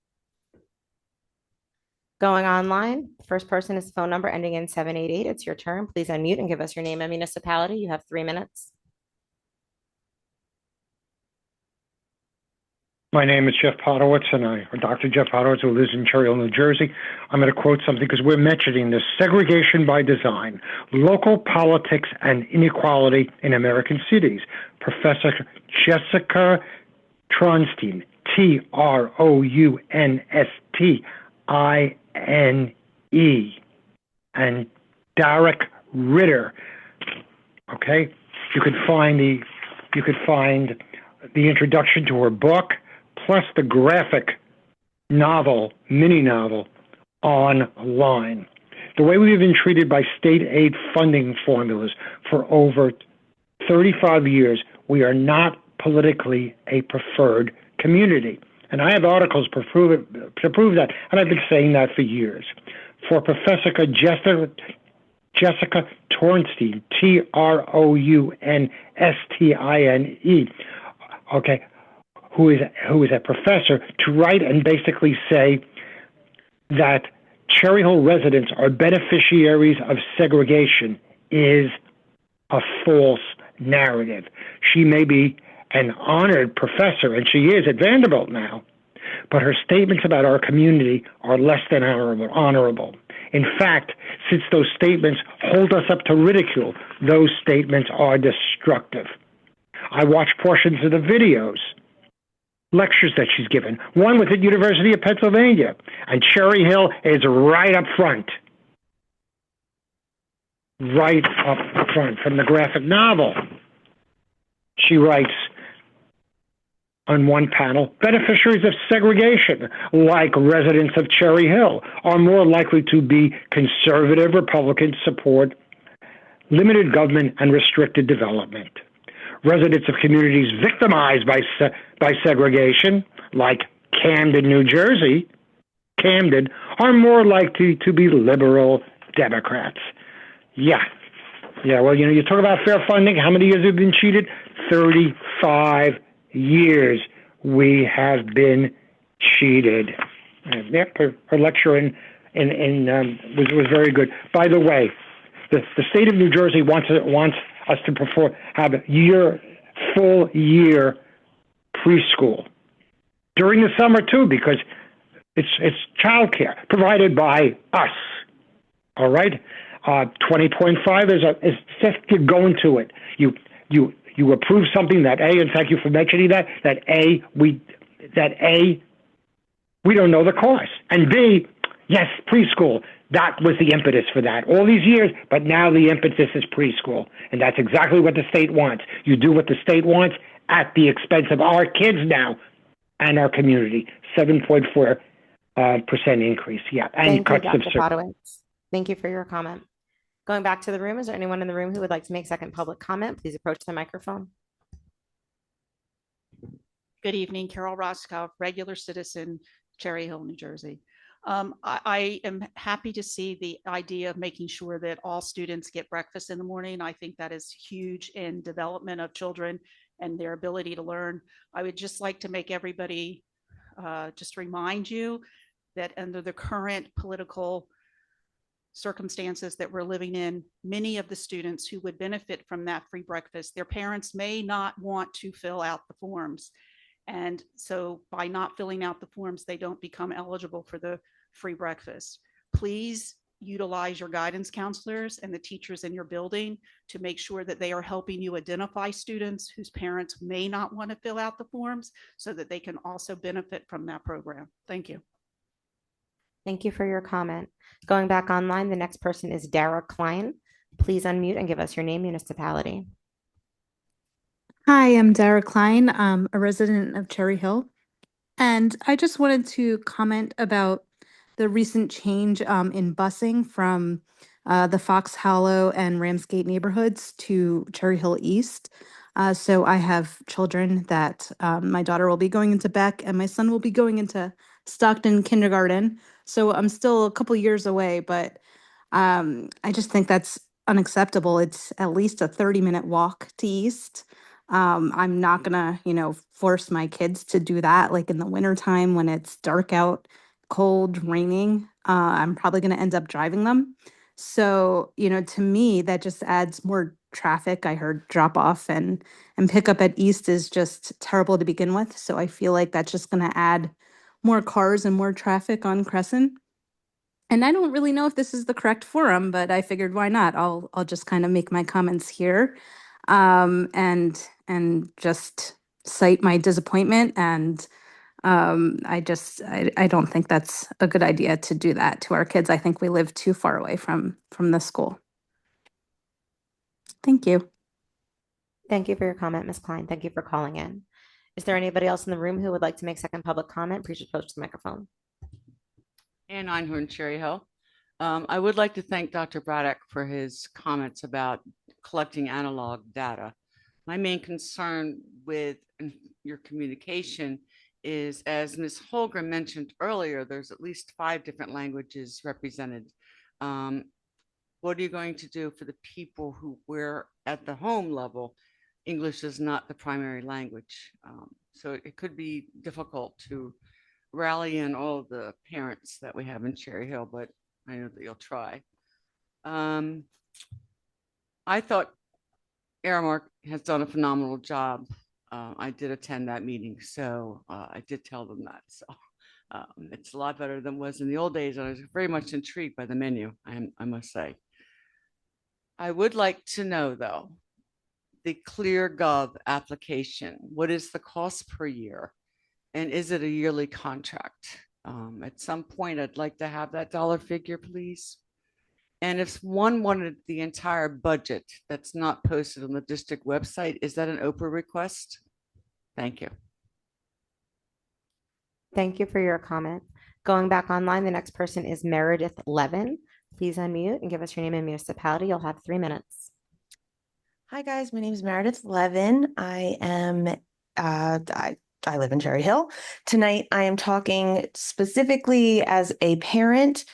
Going online, the first person is the phone number ending in 788. It's your turn. Please unmute and give us your name and municipality. You have 3 minutes. My name is Jeff Podowitz, and or Dr. Jeff Podowitz, who lives in Cherry Hill, New Jersey. I'm going to quote something because we're mentioning this: segregation by design, local politics and inequality in American cities. Professor Jessica Tronstein, Tronstine, and Derek Ritter. Okay, you could find the introduction to her book, plus the graphic novel, mini novel, online. The way we've been treated by state aid funding formulas for over 35 years, we are not politically a preferred community. And I have articles to prove that, and I've been saying that for years. For Professor Jessica Tronstein, Tronstine, okay, who is a professor, to write and basically say that Cherry Hill residents are beneficiaries of segregation is a false narrative. She may be an honored professor, and she is at Vanderbilt now, but her statements about our community are less than honorable. In fact, since those statements hold us up to ridicule, those statements are destructive. I watched portions of the videos, lectures that she's given. One was at University of Pennsylvania, and Cherry Hill is right up front. Right up front from the graphic novel. She writes on one panel, beneficiaries of segregation, like residents of Cherry Hill, are more likely to be conservative Republicans support limited government and restricted development. Residents of communities victimized by segregation, like Camden, New Jersey, are more likely to be liberal Democrats. Yeah, well, you talk about fair funding. How many years have been cheated? 35 years we have been cheated. Her lecture was very good. By the way, the state of New Jersey wants us to have full year preschool during the summer too, because it's childcare provided by us. All right, 20.5 is just going to it. You approve something that A, and thank you for mentioning that we don't know the cost, and B, yes, preschool. That was the impetus for that all these years, but now the impetus is preschool, and that's exactly what the state wants. You do what the state wants at the expense of our kids now and our community. 7.4% increase, yeah, and cuts of service. Thank you for your comment. Going back to the room, is there anyone in the room who would like to make second public comment? Please approach the microphone. Good evening, Carol Roscoe, regular citizen, Cherry Hill, New Jersey. I am happy to see the idea of making sure that all students get breakfast in the morning. I think that is huge in development of children and their ability to learn. I would just like to make everybody just remind you that under the current political circumstances that we're living in, many of the students who would benefit from that free breakfast, their parents may not want to fill out the forms. And so by not filling out the forms, they don't become eligible for the free breakfast. Please utilize your guidance counselors and the teachers in your building to make sure that they are helping you identify students whose parents may not want to fill out the forms so that they can also benefit from that program. Thank you. Thank you for your comment. Going back online, the next person is Dara Klein. Please unmute and give us your name, municipality. Hi, I'm Dara Klein, a resident of Cherry Hill. And I just wanted to comment about the recent change in busing from the Fox Hollow and Ramsgate neighborhoods to Cherry Hill East. So I have children that my daughter will be going into Beck and my son will be going into Stockton Kindergarten. So I'm still a couple years away, but I just think that's unacceptable. It's at least a 30-minute walk to East. I'm not gonna, force my kids to do that like in the wintertime when it's dark out, cold, raining. I'm probably gonna end up driving them. So, to me, that just adds more traffic. I heard drop off and pick up at East is just terrible to begin with. So I feel like that's just gonna add more cars and more traffic on Crescent. And I don't really know if this is the correct forum, but I figured why not? I'll just kind of make my comments here, and just cite my disappointment. And I don't think that's a good idea to do that to our kids. I think we live too far away from the school. Thank you. Thank you for your comment, Ms. Klein. Thank you for calling in. Is there anybody else in the room who would like to make second public comment? Please just approach the microphone. And Einhorn, Cherry Hill. I would like to thank Dr. Braddock for his comments about collecting analog data. My main concern with your communication is, as Ms. Holgram mentioned earlier, there's at least 5 different languages represented. What are you going to do for the people who were at the home level? English is not the primary language. So it could be difficult to rally in all of the parents that we have in Cherry Hill, but I know that you'll try. I thought Aramark has done a phenomenal job. I did attend that meeting, so I did tell them that. So it's a lot better than it was in the old days. And I was very much intrigued by the menu, I must say. I would like to know, though, the ClearGov application. What is the cost per year? And is it a yearly contract? At some point, I'd like to have that dollar figure, please. And if one wanted the entire budget that's not posted on the district website, is that an Oprah request? Thank you. Thank you for your comment. Going back online, the next person is Meredith Levin. Please unmute and give us your name and municipality. You'll have 3 minutes. Hi guys, my name is Meredith Levin. I am I live in Cherry Hill. Tonight I am talking specifically as a parent.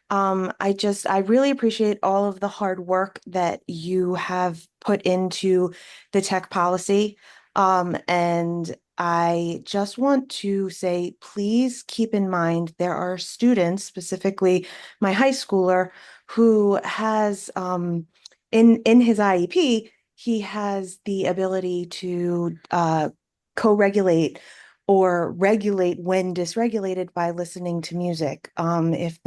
I really appreciate all of the hard work that you have put into the tech policy. And I just want to say, please keep in mind there are students, specifically my high schooler, who has in his IEP, he has the ability to co-regulate or regulate when dysregulated by listening to music. If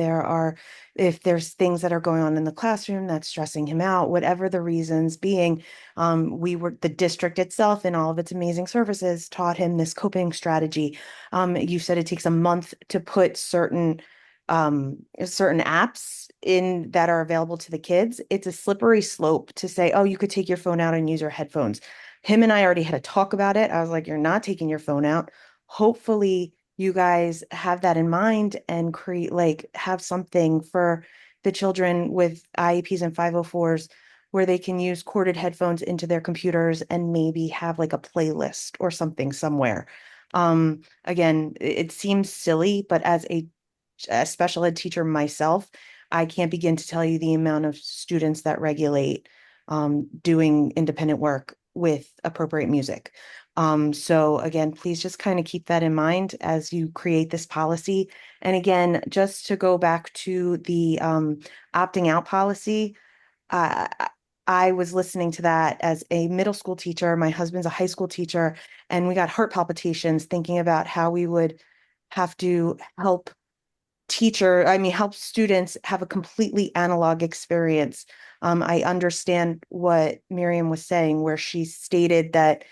there's things that are going on in the classroom that's stressing him out, whatever the reasons being, the district itself and all of its amazing services taught him this coping strategy. You said it takes a month to put certain apps in that are available to the kids. It's a slippery slope to say, oh, you could take your phone out and use your headphones. Him and I already had a talk about it. I was like, you're not taking your phone out. Hopefully you guys have that in mind and have something for the children with IEPs and 504s where they can use corded headphones into their computers and maybe have like a playlist or something somewhere. Again, it seems silly, but as a special ed teacher myself, I can't begin to tell you the amount of students that regulate doing independent work with appropriate music. So again, please just kind of keep that in mind as you create this policy. And again, just to go back to the opting out policy, I was listening to that as a middle school teacher. My husband's a high school teacher, and we got heart palpitations thinking about how we would have to help students have a completely analog experience. I understand what Miriam was saying, where she stated that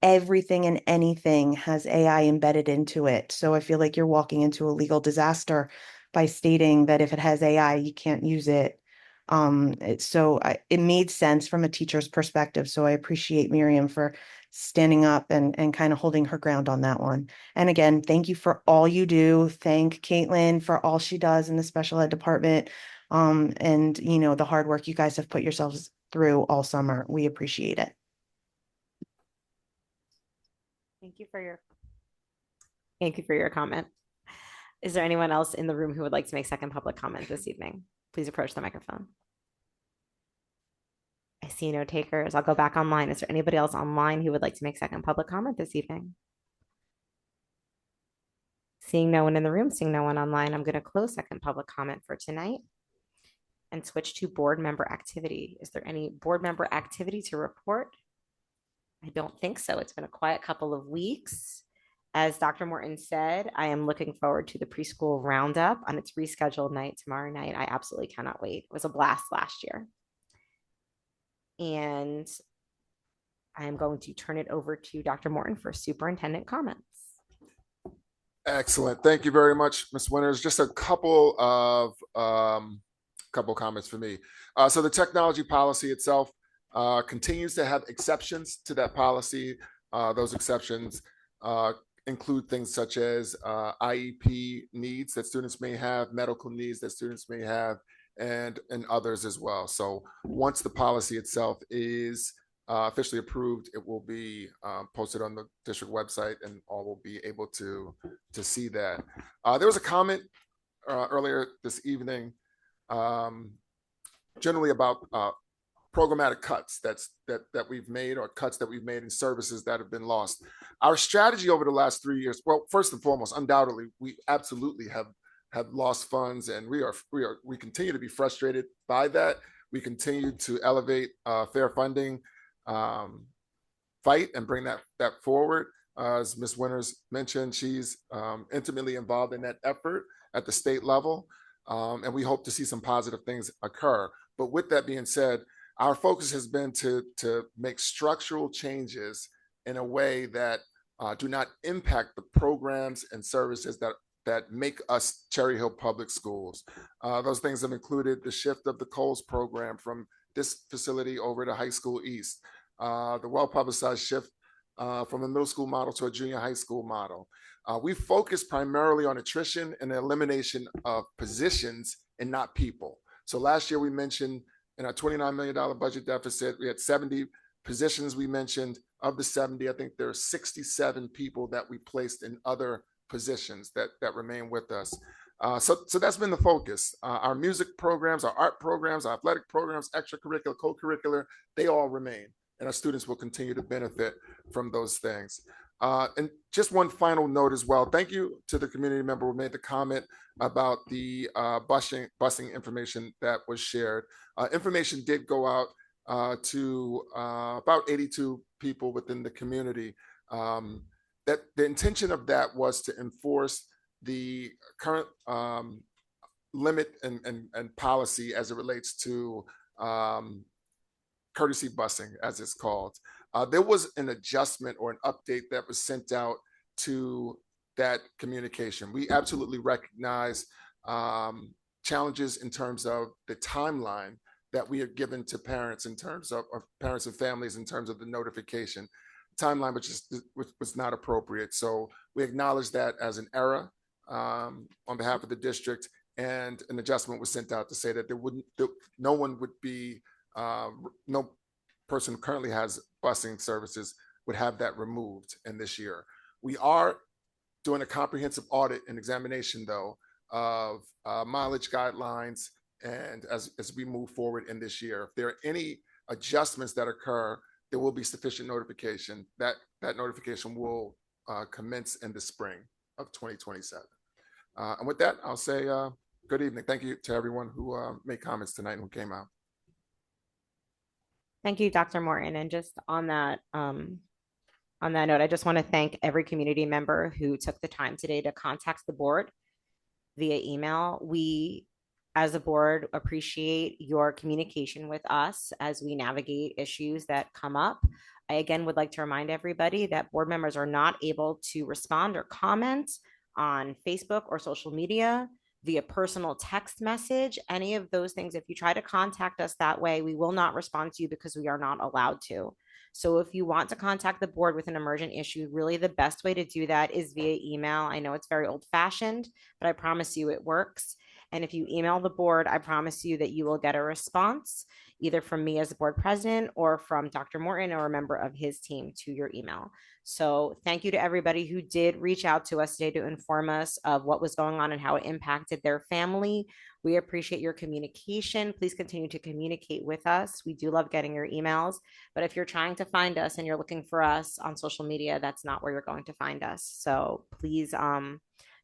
everything and anything has AI embedded into it. So I feel like you're walking into a legal disaster. by stating that if it has AI, you can't use it. It made sense from a teacher's perspective. So I appreciate Miriam for standing up and kind of holding her ground on that one. And again, thank you for all you do. Thank Caitlin for all she does in the special ed department. And the hard work you guys have put yourselves through all summer. We appreciate it. Thank you for your comment. Is there anyone else in the room who would like to make second public comment this evening? Please approach the microphone. I see no takers. I'll go back online. Is there anybody else online who would like to make second public comment this evening? Seeing no one in the room, seeing no one online, I'm going to close second public comment for tonight and switch to board member activity. Is there any board member activity to report? I don't think so. It's been a quiet couple of weeks. As Dr. Morton said, I am looking forward to the preschool roundup on its rescheduled night tomorrow night. I absolutely cannot wait. It was a blast last year. And I am going to turn it over to Dr. Morton for superintendent comments. Excellent. Thank you very much, Ms. Winters. Just a couple of comments for me. So the technology policy itself continues to have exceptions to that policy. Those exceptions include things such as IEP needs that students may have, medical needs that students may have, and others as well. So once the policy itself is officially approved, it will be posted on the district website, and all will be able to see that. There was a comment earlier this evening, generally about programmatic cuts that we've made, or cuts that we've made in services that have been lost. Our strategy over the last 3 years, well, first and foremost, undoubtedly, we absolutely have lost funds, and we continue to be frustrated by that. We continue to elevate fair funding fight and bring that forward. As Ms. Winters mentioned, she's intimately involved in that effort at the state level, and we hope to see some positive things occur. But with that being said, our focus has been to make structural changes in a way that do not impact the programs and services that make us Cherry Hill Public Schools. Those things have included the shift of the Coles program from this facility over to High School East, the well-publicized shift from a middle school model to a junior high school model. We focus primarily on attrition and the elimination of positions and not people. So last year we mentioned in our $29 million budget deficit, we had 70 positions we mentioned. Of the 70, I think there are 67 people that we placed in other positions that remain with us. So that's been the focus. Our music programs, our art programs, our athletic programs, extracurricular, co-curricular, they all remain. And our students will continue to benefit from those things. And just one final note as well. Thank you to the community member who made the comment about the busing information that was shared. Information did go out to about 82 people within the community. That the intention of that was to enforce the current limit and policy as it relates to courtesy busing, as it's called. There was an adjustment or an update that was sent out to that communication. We absolutely recognize challenges in terms of the timeline that we are given to parents in terms of parents and families in terms of the notification timeline, which was not appropriate. So we acknowledge that as an error on behalf of the district, and an adjustment was sent out to say that no person who currently has busing services would have that removed in this year. We are doing a comprehensive audit and examination, though, of mileage guidelines, and as we move forward in this year, if there are any adjustments that occur, there will be sufficient notification. That notification will commence in the spring of 2027. And with that, I'll say good evening. Thank you to everyone who made comments tonight and who came out. Thank you, Dr. Morton. And just on that note, I just want to thank every community member who took the time today to contact the board via email. We, as a board, appreciate your communication with us as we navigate issues that come up. I again would like to remind everybody that board members are not able to respond or comment on Facebook or social media via personal text message, any of those things, if you try to contact us that way, we will not respond to you because we are not allowed to. So if you want to contact the board with an emergent issue, really the best way to do that is via email. I know it's very old fashioned, but I promise you it works. And if you email the board, I promise you that you will get a response either from me as the board president or from Dr. Morton or a member of his team to your email. So thank you to everybody who did reach out to us today to inform us of what was going on and how it impacted their family. We appreciate your communication. Please continue to communicate with us. We do love getting your emails, but if you're trying to find us and you're looking for us on social media, that's not where you're going to find us. So please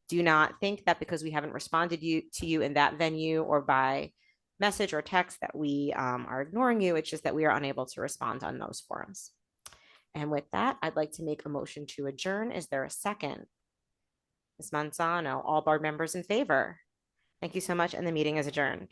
do not think that because we haven't responded to you in that venue or by message or text that we are ignoring you. It's just that we are unable to respond on those forums. And with that, I'd like to make a motion to adjourn. Is there a second? Ms. Manzano, all board members in favor. Thank you so much, and the meeting is adjourned.